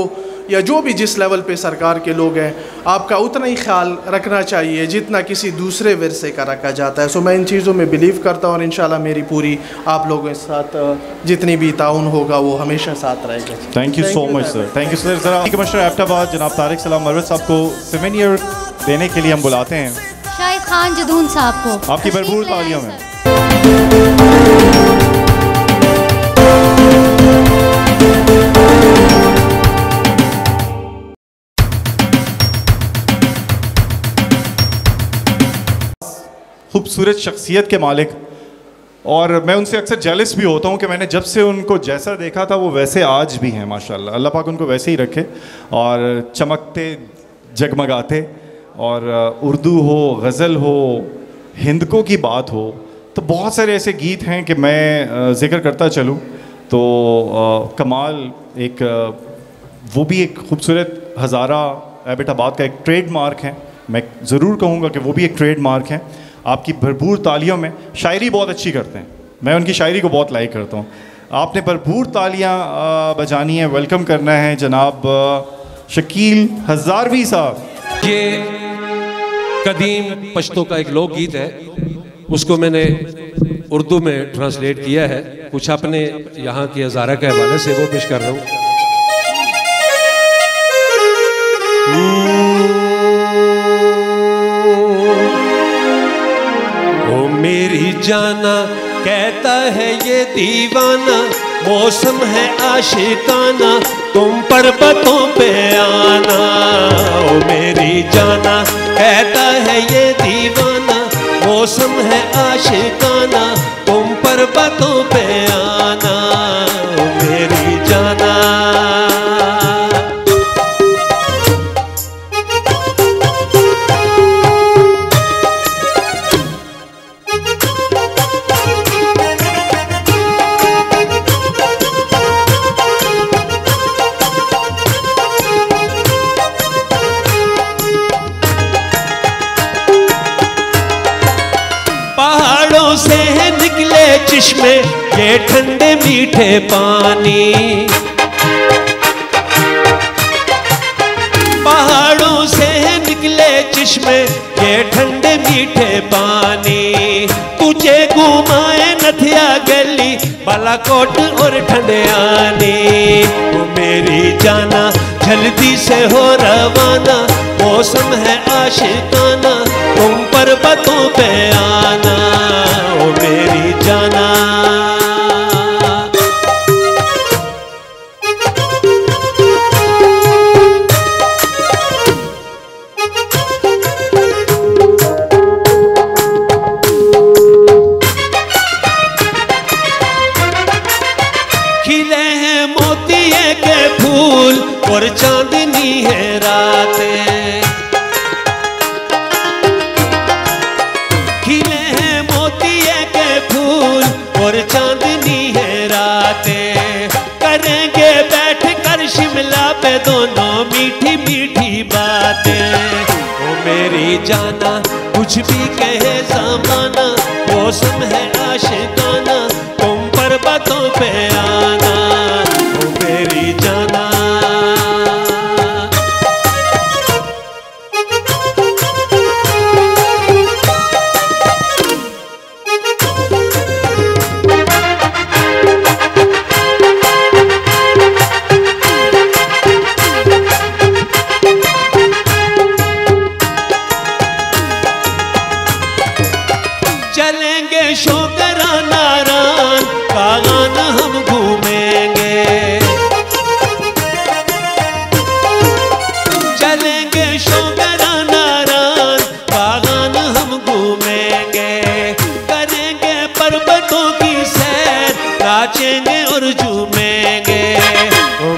या जो भी जिस लेवल पे सरकार के लोग हैं, आपका उतना ही ख्याल रखना चाहिए जितना किसी दूसरे विरसे का रखा जाता है। सो मैं इन चीज़ों में बिलीव करता हूँ और इंशाल्लाह मेरी पूरी आप लोगों के साथ जितनी भी ताउन होगा वो हमेशा साथ रहेगा। Thank you so much sir, thank you sir. ज़रा कमिश्नर एबटाबाद जनाब तारिक सलाम मरवत साहब को सिवेनियर देने के लिए हम बुलाते हैं। शाहिद खान जदून साहब को आपकी भरपूर तालियों में। खूबसूरत शख्सियत के मालिक, और मैं उनसे अक्सर जेलस भी होता हूँ कि मैंने जब से उनको जैसा देखा था वो वैसे आज भी हैं माशाल्लाह। अल्लाह पाक उनको वैसे ही रखे और चमकते जगमगाते, और उर्दू हो, गज़ल हो, हिंदकों की बात हो, तो बहुत सारे ऐसे गीत हैं कि मैं ज़िक्र करता चलूँ तो कमाल एक वो भी एक खूबसूरत हज़ारा एबटाबाद का एक ट्रेडमार्क है। मैं ज़रूर कहूँगा कि वो भी एक ट्रेडमार्क है। आपकी भरपूर तालियों में शायरी बहुत अच्छी करते हैं, मैं उनकी शायरी को बहुत लाइक करता हूँ। आपने भरपूर तालियाँ बजानी है, वेलकम करना है जनाब शकील हज़ारवी साहब। ये कदीम पश्तो का एक लोकगीत है, उसको मैंने उर्दू में ट्रांसलेट किया है, कुछ अपने यहाँ की हज़ारा के हवाले से वो पेश कर रहा हूँ। ओ मेरी जाना कहता है ये दीवाना, मौसम है आशिकाना, तुम पर्वतों पे आना। ओ मेरी जाना कहता है ये दीवाना, मौसम है आशिकाना, तुम पर्वतों पे आना। ओ मेरी जाना पहाड़ों से निकले चिश्मे ये ठंडे मीठे पानी, पहाड़ों से निकले चिश्मे ये ठंडे मीठे पानी, तुझे घुमाए नथिया गली बालाकोट और ठंडियानी। वो मेरी जाना जल्दी से हो रवाना, मौसम है आशिकाना, तुम पर्वतों पे आना। वो मेरी जाना और चांदनी है रातें, खिले हैं मोतिये के फूल और चांदनी है रातें, करेंगे बैठ कर शिमला पे दोनों मीठी मीठी बातें। ओ मेरी जाना कुछ भी कहे ज़माना, मौसम है आशिकाना, तुम पर्वतों पे आना। ओ मेरी जाना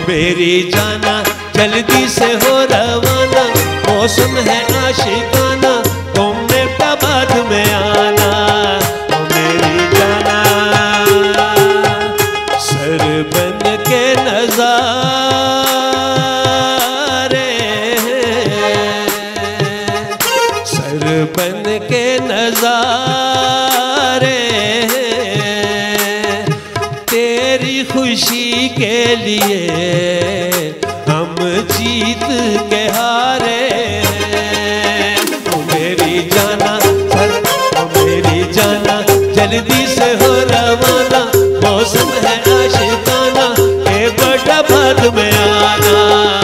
मेरी जाना जल्दी से हो रवाना, मौसम है आशिकाना, तुमने बाद में आना। ओ मेरी जाना सर बन के नजारे, सर बन के नजारे, तेरी खुशी के लिए हम जीत के हारे। ओ मेरी जाना सर, ओ मेरी जाना जल्दी से हो रवाना, मौसम है आशिकाना, ए बड़ा भाग में आना।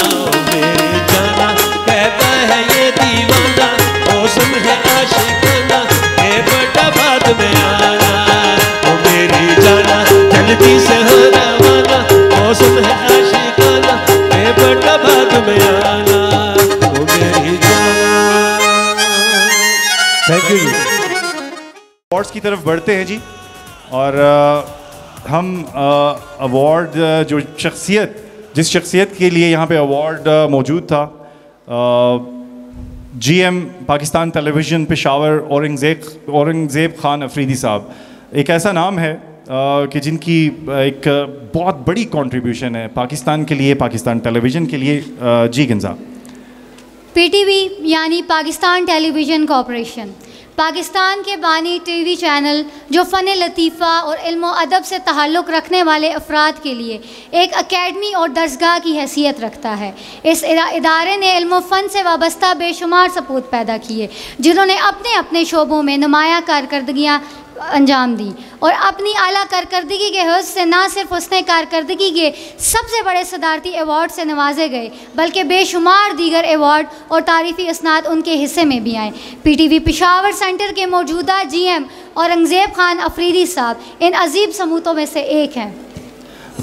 ओ मेरी जाना कहता है ये दीवाना, मौसम है आशिकाना, ए बड़ा भाग में आना। ओ मेरी जाना जल्दी से हो रवाना, मौसम है आशिकाना, ए बड़ा भाग में आना। ओ मेरी जाना। Thank you. अवार्ड्स की तरफ बढ़ते हैं जी, और हम अवार्ड जो शख्सियत, जिस शख्सियत के लिए यहाँ पे अवार्ड मौजूद था, GM पाकिस्तान टेलीविज़न पेशावर औरंगज़ेब खान अफरीदी साहब, एक ऐसा नाम है कि जिनकी एक बहुत बड़ी कंट्रीब्यूशन है पाकिस्तान के लिए, पाकिस्तान टेलीविज़न के लिए। जी गिंजा। PTV यानी पाकिस्तान टेलीविज़न कॉरपोरेशन, पाकिस्तान के बानी टीवी चैनल जो फ़न लतीफ़ा और इल्म अदब से ताल्लुक़ रखने वाले अफराद के लिए एक अकेडमी और दरसगाह की हैसियत रखता है। इस इदारे ने इल्म फ़न से वाबस्ता बेशुमार सपूत पैदा किए, जिन्होंने अपने अपने शोबों में नुमाया कारकर्दगियाँ अंजाम दी और अपनी आला कारकर्दगी के हौज से ना सिर्फ उसने कारकर्दगी के सबसे बड़े सदारती अवार्ड से नवाजे गए, बल्कि बेशुमार दीगर अवार्ड और तारीफ़ी इसनाद उनके हिस्से में भी आए। PTV पेशावर सेंटर के मौजूदा GM औरंगज़ेब खान अफरीदी साहब इन अजीब समूतों में से एक हैं।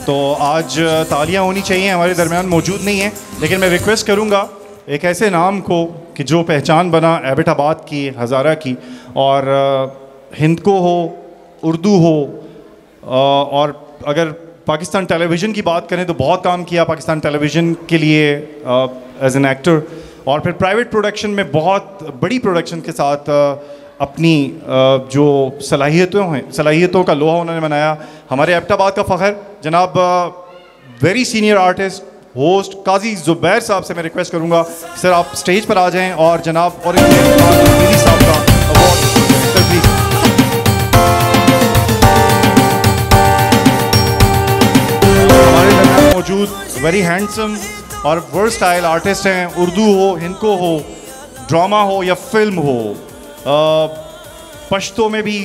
तो आज तालियां होनी चाहिए, हमारे दरमियान मौजूद नहीं है, लेकिन मैं रिक्वेस्ट करूंगा एक ऐसे नाम को कि जो पहचान बना एबटाबाद की, हज़ारा की, और हिंद को हो, उर्दू हो, और अगर पाकिस्तान टेलीविज़न की बात करें तो बहुत काम किया पाकिस्तान टेलीविज़न के लिए एज एन एक्टर, और फिर प्राइवेट प्रोडक्शन में बहुत बड़ी प्रोडक्शन के साथ अपनी जो सलाहियतों का लोहा उन्होंने बनाया। हमारे एबटाबाद का फ़ख्र जनाब वेरी सीनियर आर्टिस्ट होस्ट काजी ज़ुबैर साहब से मैं रिक्वेस्ट करूँगा सर आप स्टेज पर आ जाएं और जनाब और साहब का अवार्ड प्लीज़। वेरी हैंडसम और वर्सटाइल आर्टिस्ट हैं। उर्दू हो, हिंदको हो, ड्रामा हो या फिल्म हो, पश्तो में भी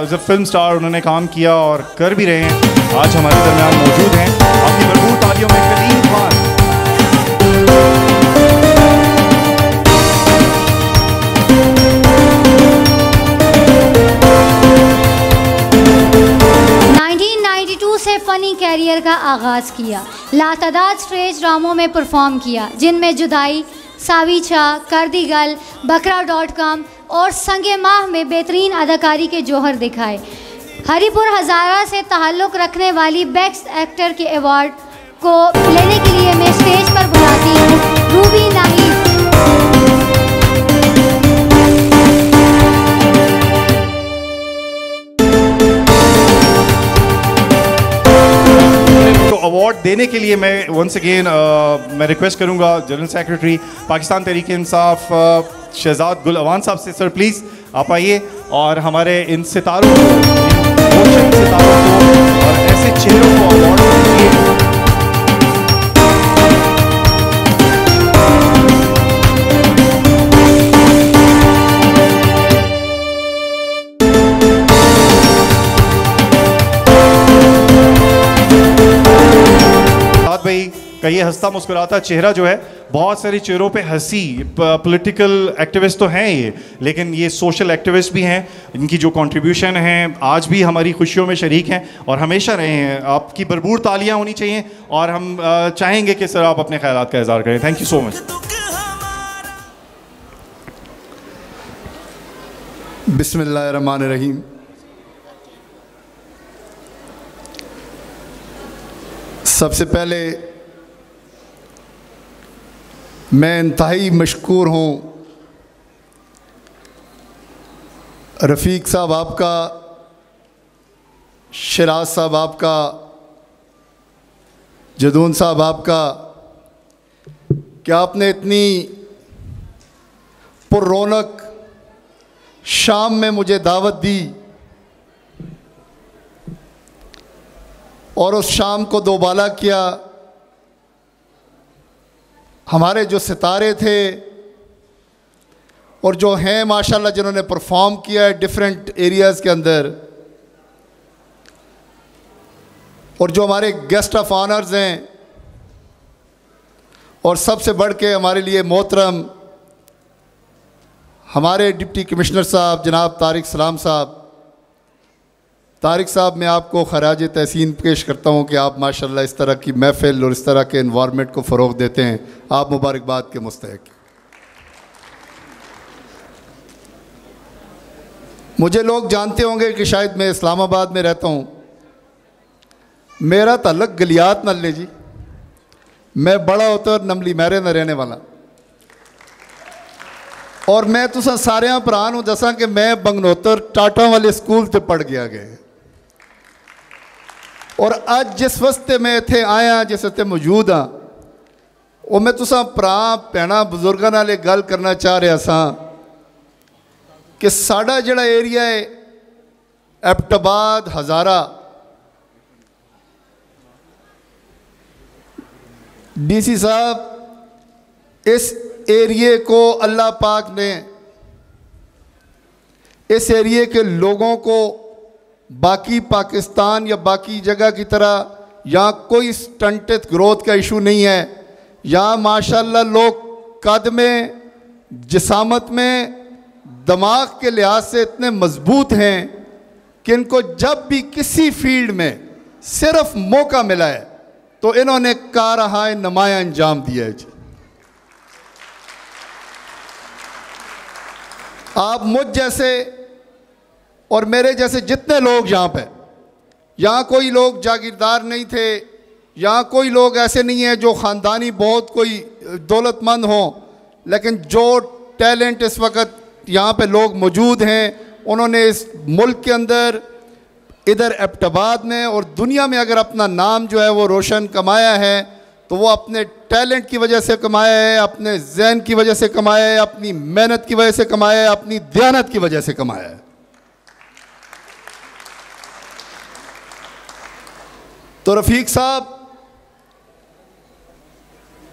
जब फिल्म स्टार उन्होंने काम किया और कर भी रहे हैं, आज हमारे दरमियान मौजूद हैं। आपकी भरपूर तालियों में कलीम खान। 1992 से फ़नी कैरियर का आगाज़ किया। लातादाद स्टेज ड्रामों में परफॉर्म किया, जिनमें जुदाई, सावीचा, करदीगल, बकरा.com और संगे माह में बेहतरीन अदाकारी के जौहर दिखाए। हरिपुर हज़ारा से ताल्लुक़ रखने वाली बेस्ट एक्टर के अवार्ड को लेने के लिए मैं स्टेज पर बुलाती हूँ रूबी नाहिद। अवार्ड देने के लिए मैं वंस अगेन मैं रिक्वेस्ट करूंगा जनरल सेक्रेटरी पाकिस्तान तहरीक इंसाफ शहजाद गुल अवान साहब से, सर प्लीज़ आप आइए और हमारे इन सितारों को, इन रोशन सितारों को और ऐसे चेहरों को अवार्ड दीजिए। भाई का ये हंसता मुस्कुराता चेहरा जो है, बहुत सारे चेहरों पे हंसी, पॉलिटिकल एक्टिविस्ट तो हैं ये, लेकिन ये सोशल एक्टिविस्ट भी हैं। इनकी जो कंट्रीब्यूशन है आज भी हमारी खुशियों में शरीक हैं और हमेशा रहे हैं। आपकी भरपूर तालियां होनी चाहिए और हम चाहेंगे कि सर आप अपने ख्यालात का इज़हार करें। Thank you so much. बिस्मिल्लाहिर्रहमानिर्रहीम। सबसे पहले मैं इंतहाई मशकूर हूँ रफ़ीक साहब आपका, शिराज साहब आपका, जदून साहब आपका, कि आपने इतनी पुररौनक शाम में मुझे दावत दी और उस शाम को दोबाला किया। हमारे जो सितारे थे और जो हैं माशाल्लाह जिन्होंने परफॉर्म किया है डिफरेंट एरियाज़ के अंदर, और जो हमारे गेस्ट ऑफ ऑनर्स हैं, और सबसे बढ़ के हमारे लिए मोहतरम हमारे डिप्टी कमिश्नर साहब जनाब तारिक सलाम साहब। तारिक साहब, मैं आपको खराज तहसीन पेश करता हूँ कि आप माशाल्लाह इस तरह की महफ़िल और इस तरह के इन्वायरमेंट को फ़रोग़ देते हैं। आप मुबारकबाद के मुस्तहिक़। मुझे लोग जानते होंगे कि शायद मैं इस्लामाबाद में रहता हूँ। मेरा ताल्लुक़ गलियात नल्ले जी, मैं बड़ा होता नमली मैरे न रहने वाला, और मैं तुसा सारे भरा नूं दसां कि मैं बंगनोतर टाटा वाले स्कूल ते पढ़ गया गए, और अज जिस वास्ते मैं इत्थे आया, जिस इत्थे मौजूद हाँ, वो मैं तुसा भरा भैणा बजुर्गों नाल गल करना चाह रहा सा कि साडा जिहड़ा एरिया है एबटाबाद हज़ारा, डीसी साहब, इस एरिए को अल्लाह पाक ने, इस एरिए के लोगों को बाकी पाकिस्तान या बाकी जगह की तरह यहाँ कोई स्टंटेड ग्रोथ का इशू नहीं है। यहाँ माशाल्लाह लोग कद में, जिसामत में, दिमाग के लिहाज से इतने मजबूत हैं कि इनको जब भी किसी फील्ड में सिर्फ मौका मिला है तो इन्होंने कारहाय नुमाया अंजाम दिया है जी। आप मुझ जैसे और मेरे जैसे जितने लोग यहाँ पे, यहाँ कोई लोग जागीरदार नहीं थे, यहाँ कोई लोग ऐसे नहीं हैं जो ख़ानदानी बहुत कोई दौलतमंद हों, लेकिन जो टैलेंट इस वक्त यहाँ पे लोग मौजूद हैं, उन्होंने इस मुल्क के अंदर, इधर एबटाबाद में और दुनिया में अगर अपना नाम जो है वो रोशन कमाया है, तो वो अपने टैलेंट की वजह से कमाया है, अपने ज़हन की वजह से कमाया है, अपनी मेहनत की वजह से कमाया है, अपनी दयानत की वजह से कमाया है। तो रफ़ीक साहब,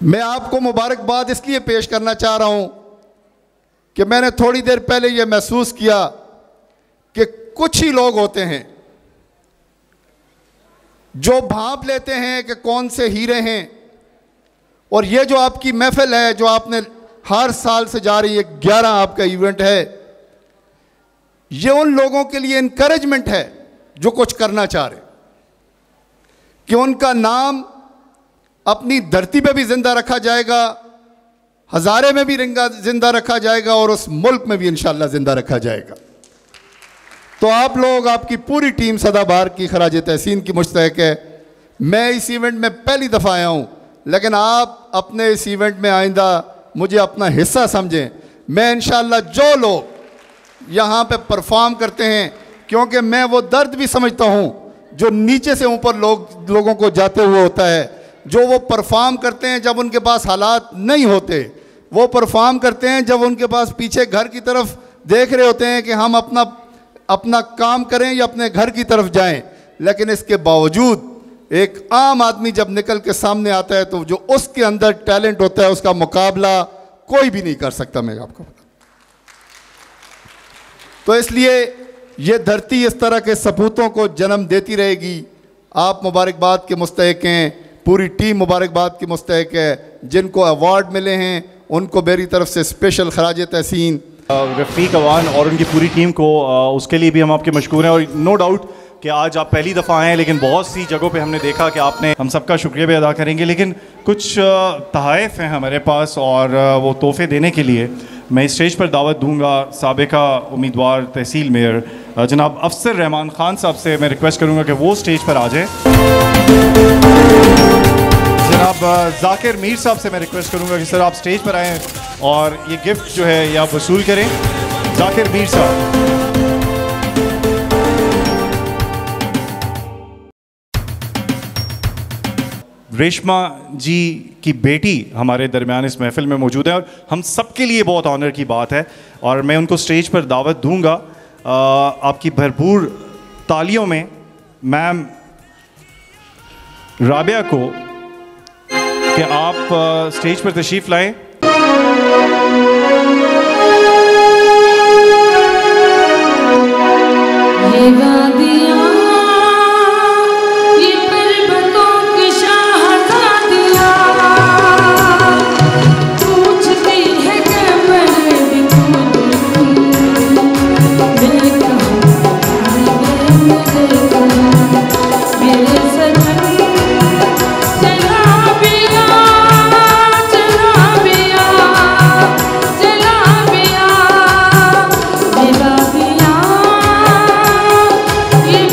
मैं आपको मुबारकबाद इसलिए पेश करना चाह रहा हूँ कि मैंने थोड़ी देर पहले ये महसूस किया कि कुछ ही लोग होते हैं जो भांप लेते हैं कि कौन से हीरे हैं। और ये जो आपकी महफिल है, जो आपने हर साल से जा रही है, 11 आपका इवेंट है, ये उन लोगों के लिए इनकरेजमेंट है जो कुछ करना चाह रहे, कि उनका नाम अपनी धरती पे भी जिंदा रखा जाएगा, हज़ारे में भी जिंदा रखा जाएगा और उस मुल्क में भी इंशाअल्लाह जिंदा रखा जाएगा। तो आप लोग, आपकी पूरी टीम सदाबहार की खराज तहसीन की मुस्तहक है। मैं इस इवेंट में पहली दफ़ा आया हूँ, लेकिन आप अपने इस इवेंट में आइंदा मुझे अपना हिस्सा समझें। मैं इंशाअल्लाह जो लोग यहाँ पे परफॉर्म करते हैं, क्योंकि मैं वो दर्द भी समझता हूँ जो नीचे से ऊपर लोगों को जाते हुए होता है, जो वो परफॉर्म करते हैं जब उनके पास हालात नहीं होते, वो परफॉर्म करते हैं जब उनके पास पीछे घर की तरफ देख रहे होते हैं कि हम अपना काम करें या अपने घर की तरफ जाएं। लेकिन इसके बावजूद एक आम आदमी जब निकल के सामने आता है तो जो उसके अंदर टैलेंट होता है उसका मुकाबला कोई भी नहीं कर सकता। मैं आपको बता, तो इसलिए ये धरती इस तरह के सपूतों को जन्म देती रहेगी। आप मुबारकबाद के मुस्तहिक हैं, पूरी टीम मुबारकबाद की मुस्तहिक है। जिनको अवार्ड मिले हैं उनको मेरी तरफ से स्पेशल खराज तहसीन। रफ़ीक अवान और उनकी पूरी टीम को उसके लिए भी हम आपके मशकूर हैं। और नो डाउट कि आज आप पहली दफ़ा आए हैं, लेकिन बहुत सी जगहों पे हमने देखा कि आपने, हम सबका शुक्रिया भी अदा करेंगे। लेकिन कुछ तोहफ़े हैं हमारे पास और वो तोहफ़े देने के लिए मैं स्टेज पर दावत दूंगा साबिका उम्मीदवार तहसील मेयर जनाब अफसर रहमान ख़ान साहब से। मैं रिक्वेस्ट करूंगा कि वो स्टेज पर आ जाएं। जनाब जाकिर मीर साहब से मैं रिक्वेस्ट करूंगा कि सर आप स्टेज पर आएँ और ये गिफ्ट जो है ये आप वसूल करें। जाकिर मीर साहब। रेशमा जी की बेटी हमारे दरमियान इस महफिल में मौजूद है और हम सबके लिए बहुत ऑनर की बात है और मैं उनको स्टेज पर दावत दूंगा आपकी भरपूर तालियों में मैम राबिया को कि आप स्टेज पर तशरीफ़ लाएं। ये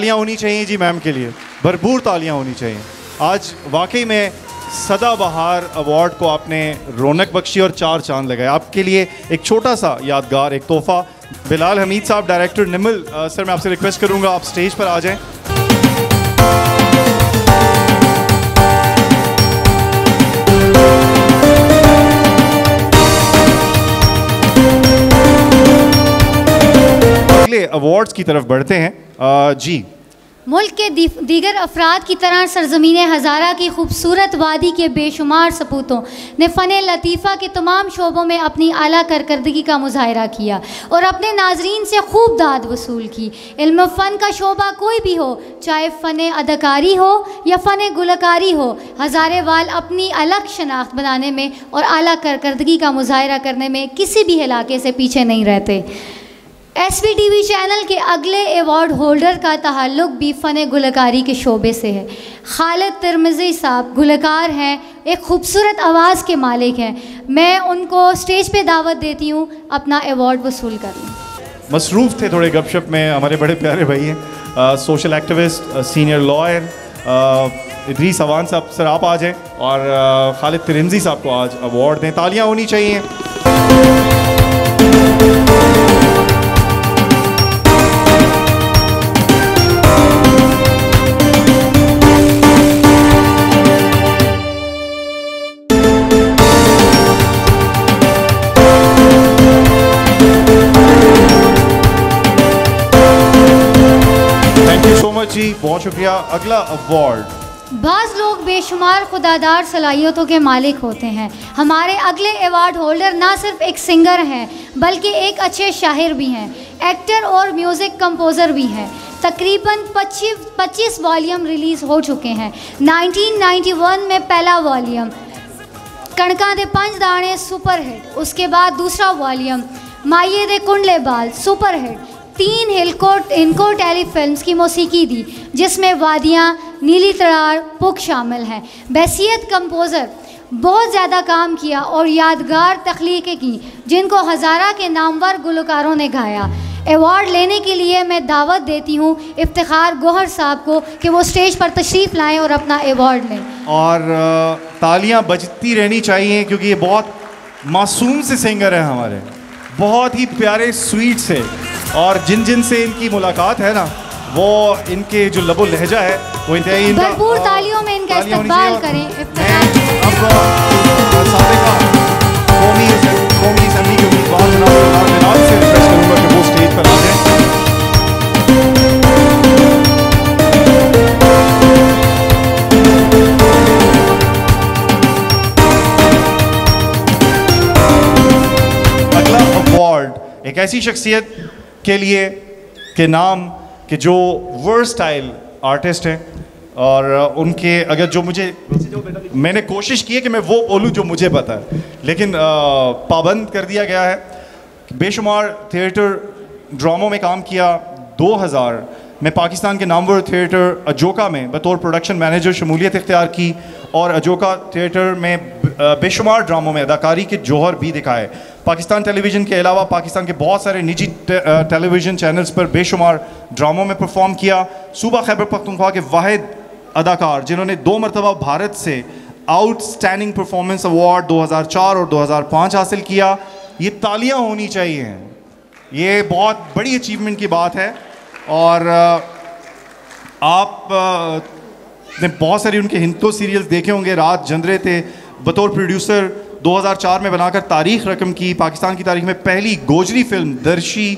तालियां होनी चाहिए जी मैम के लिए, भरपूर तालियां होनी चाहिए। आज वाकई में सदाबहार अवार्ड को आपने रौनक बख्शी और 4 चांद लगाए। आपके लिए एक छोटा सा यादगार एक तोहफा। बिलाल हमीद साहब, डायरेक्टर निमल, सर मैं आपसे रिक्वेस्ट करूंगा आप स्टेज पर आ जाएं। अगले अवार्ड्स की तरफ बढ़ते हैं। जी, मुल्क के दीगर अफराद की तरह सरजमीन हज़ारा की खूबसूरत वादी के बेशुमार सपूतों ने फ़न लतीफ़ा के तमाम शोबों में अपनी आला कारकर्दगी का मुजाहरा किया और अपने नाजरीन से खूब दाद वसूल की। इल्म फ़न का शोबा कोई भी हो, चाहे फ़न अदाकारी हो या फ़न गुलकारी हो, हज़ारे वाल अपनी अलग शनाख्त बनाने में और आला कारकर्दगी का मुजाहरा करने में किसी भी इलाके से पीछे नहीं रहते। SVTV चैनल के अगले अवार्ड होल्डर का ताल्लुक भी फ़न गुलकारी के शोबे से है। खालिद तिरमिज़ी साहब गुलकार हैं, एक खूबसूरत आवाज़ के मालिक हैं। मैं उनको स्टेज पे दावत देती हूँ अपना अवार्ड वसूल करने। मसरूफ़ थे थोड़े गपशप में हमारे बड़े प्यारे भाई हैं, social activist, senior lawyer Idrees Awan साहब। सर आप आ जाएँ और खालिद तिरमिज़ी साहब को आज अवार्ड दें। तालियाँ होनी चाहिए। जी बहुत शुक्रिया। अगला अवार्ड। बाज़ लोग बेशुमार खुदादार सलाहियतों के मालिक होते हैं। हमारे अगले अवार्ड होल्डर ना सिर्फ एक सिंगर हैं बल्कि एक अच्छे शायर भी हैं, एक्टर और म्यूज़िक कंपोज़र भी हैं। तकरीबन 25 वॉल्यूम रिलीज़ हो चुके हैं। 1991 में पहला वॉल्यूम कणका दे 5 दाने सुपर हिट, उसके बाद दूसरा वॉल्यूम माये दे कुंडले बाल सुपर हिट। 3 इनको टेलीफिल्म्स की मौसीकी दी जिसमें वादियाँ, नीली तड़ार, पुक शामिल हैं। बहसियत कंपोज़र बहुत ज़्यादा काम किया और यादगार तख्लीक़ें की जिनको हज़ारा के नामवर गुलकारों ने गाया। अवार्ड लेने के लिए मैं दावत देती हूँ इफ्तिखार गोहर साहब को कि वो स्टेज पर तशरीफ़ लाएँ और अपना अवार्ड लें। और तालियां बजती रहनी चाहिए क्योंकि ये बहुत मासूम से सिंगर हैं हमारे, बहुत ही प्यारे स्वीट से, और जिन से इनकी मुलाकात है ना वो इनके जो लबो लहजा है वो इंतहाई भरपूर तालियों में इनका इस्तकबाल करें। कौमी असेंबली के उम्मीदवार जनाब बिलाल से रिक्वेस्ट करूंगा कि वो स्टेज पर आ जाएं। अगला अवार्ड एक ऐसी शख्सियत के लिए के नाम कि जो वर्सटाइल आर्टिस्ट हैं और उनके अगर जो मैंने कोशिश की है कि मैं वो बोलूं जो मुझे पता है, लेकिन पाबंद कर दिया गया है। बेशुमार थिएटर ड्रामों में काम किया। 2000 में पाकिस्तान के नामवर थिएटर अजोका में बतौर प्रोडक्शन मैनेजर शमूलियत इख्तियार की और अजोका थिएटर में बेशुमार ड्रामों में अदाकारी के जौहर भी दिखाए। पाकिस्तान टेलीविज़न के अलावा पाकिस्तान के बहुत सारे निजी टेलीविज़न चैनल्स पर बेशुमार ड्रामों में परफॉर्म किया। सूबा खैबर पख्तूनख्वा के वाहिद अदाकार जिन्होंने 2 मरतबा भारत से आउटस्टैंडिंग परफॉर्मेंस अवार्ड 2004 और 2005 हासिल किया। ये तालियां होनी चाहिए, ये बहुत बड़ी अचीवमेंट की बात है। और आप ने बहुत सारी उनके हिंदू सीरियल्स देखे होंगे। रात जंदरे थे बतौर प्रोड्यूसर 2004 में बनाकर तारीख रकम की। पाकिस्तान की तारीख में पहली गोजरी फिल्म दर्शी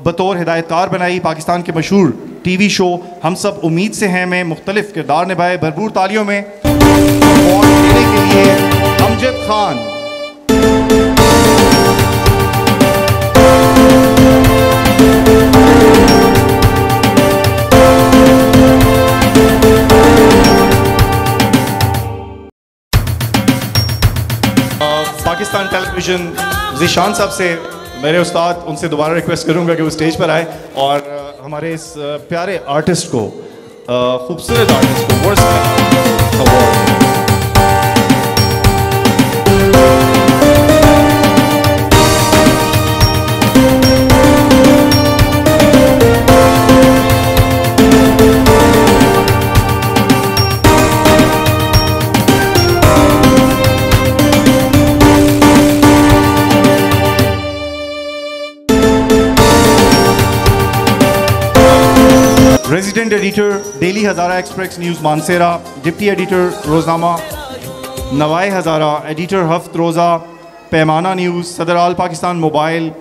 बतौर हिदायतकार बनाई। पाकिस्तान के मशहूर टीवी शो हम सब उम्मीद से हैं में मुख्तलिफ किरदार निभाए। भरपूर तालियों में अवार्ड देने के लिए अमजद खान। पाकिस्तान टेलीविज़न ज़ीशान साहब से मेरे उस्ताद उनसे दोबारा रिक्वेस्ट करूंगा कि वो स्टेज पर आए और हमारे इस प्यारे आर्टिस्ट को, खूबसूरत आर्टिस्ट को worst award. Resident editor daily Hazara express news Mansehra, deputy editor Roznama Nawae Hazara, editor हफ्त रोज़ा पैमाना न्यूज़, सदर all Pakistan mobile,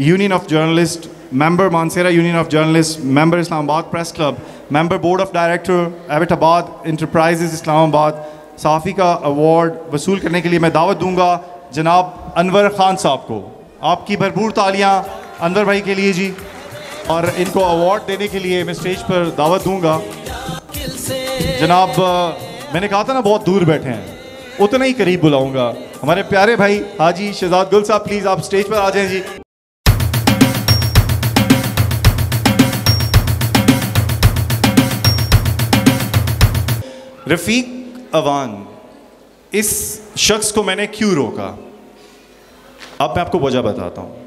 union of journalist, member Mansehra union of journalist, member Islamabad press club, member board of director Abbottabad enterprises Islamabad. सहाफ़ी का अवार्ड वसूल करने के लिए मैं दावत दूंगा जनाब अनवर खान साहब को। आपकी भरपूर तालियां अनवर भाई के लिए जी। और इनको अवार्ड देने के लिए मैं स्टेज पर दावत दूंगा जनाब, मैंने कहा था ना बहुत दूर बैठे हैं, उतना ही करीब बुलाऊंगा हमारे प्यारे भाई हाजी शहजाद गुल साहब। प्लीज़ आप स्टेज पर आ जाएं जी। रफ़ीक अवान, इस शख्स को मैंने क्यों रोका, अब मैं आपको वजह बताता हूँ।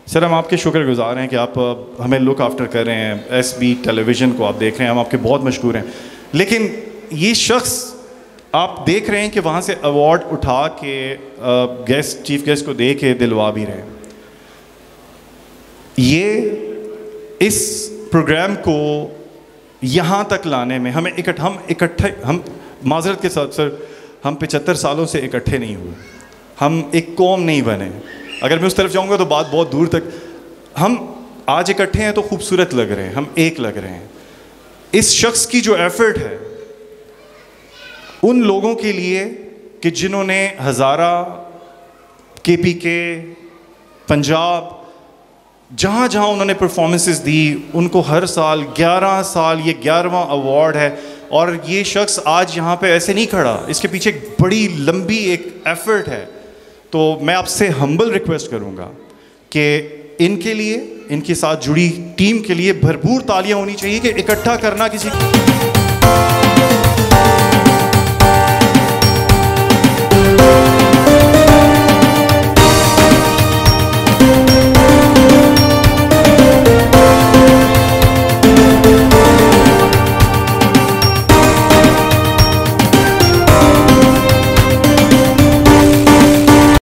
सर, हम आपके शुक्रगुजार हैं कि आप हमें लुक आफ्टर कर रहे हैं, SB टेलीविज़न को आप देख रहे हैं, हम आपके बहुत मशहूर हैं। लेकिन ये शख्स आप देख रहे हैं कि वहाँ से अवार्ड उठा के गेस्ट, चीफ गेस्ट को दे के दिलवा भी रहे हैं। ये इस प्रोग्राम को यहाँ तक लाने में हम माजरत के साथ सर, हम 75 सालों से इकट्ठे नहीं हुए, हम एक कौम नहीं बने। अगर मैं उस तरफ जाऊँगा तो बात बहुत दूर तक। हम आज इकट्ठे हैं तो खूबसूरत लग रहे हैं, हम एक लग रहे हैं। इस शख्स की जो एफर्ट है उन लोगों के लिए कि जिन्होंने हज़ारा, KPK, पंजाब, जहाँ जहाँ उन्होंने परफॉर्मेंसेस दी, उनको हर साल 11 साल ये 11वां अवार्ड है। और ये शख्स आज यहाँ पे ऐसे नहीं खड़ा, इसके पीछे एक बड़ी लंबी एक एफर्ट है। तो मैं आपसे हम्बल रिक्वेस्ट करूँगा कि इनके लिए, इनके साथ जुड़ी टीम के लिए भरपूर तालियां होनी चाहिए कि इकट्ठा करना किसी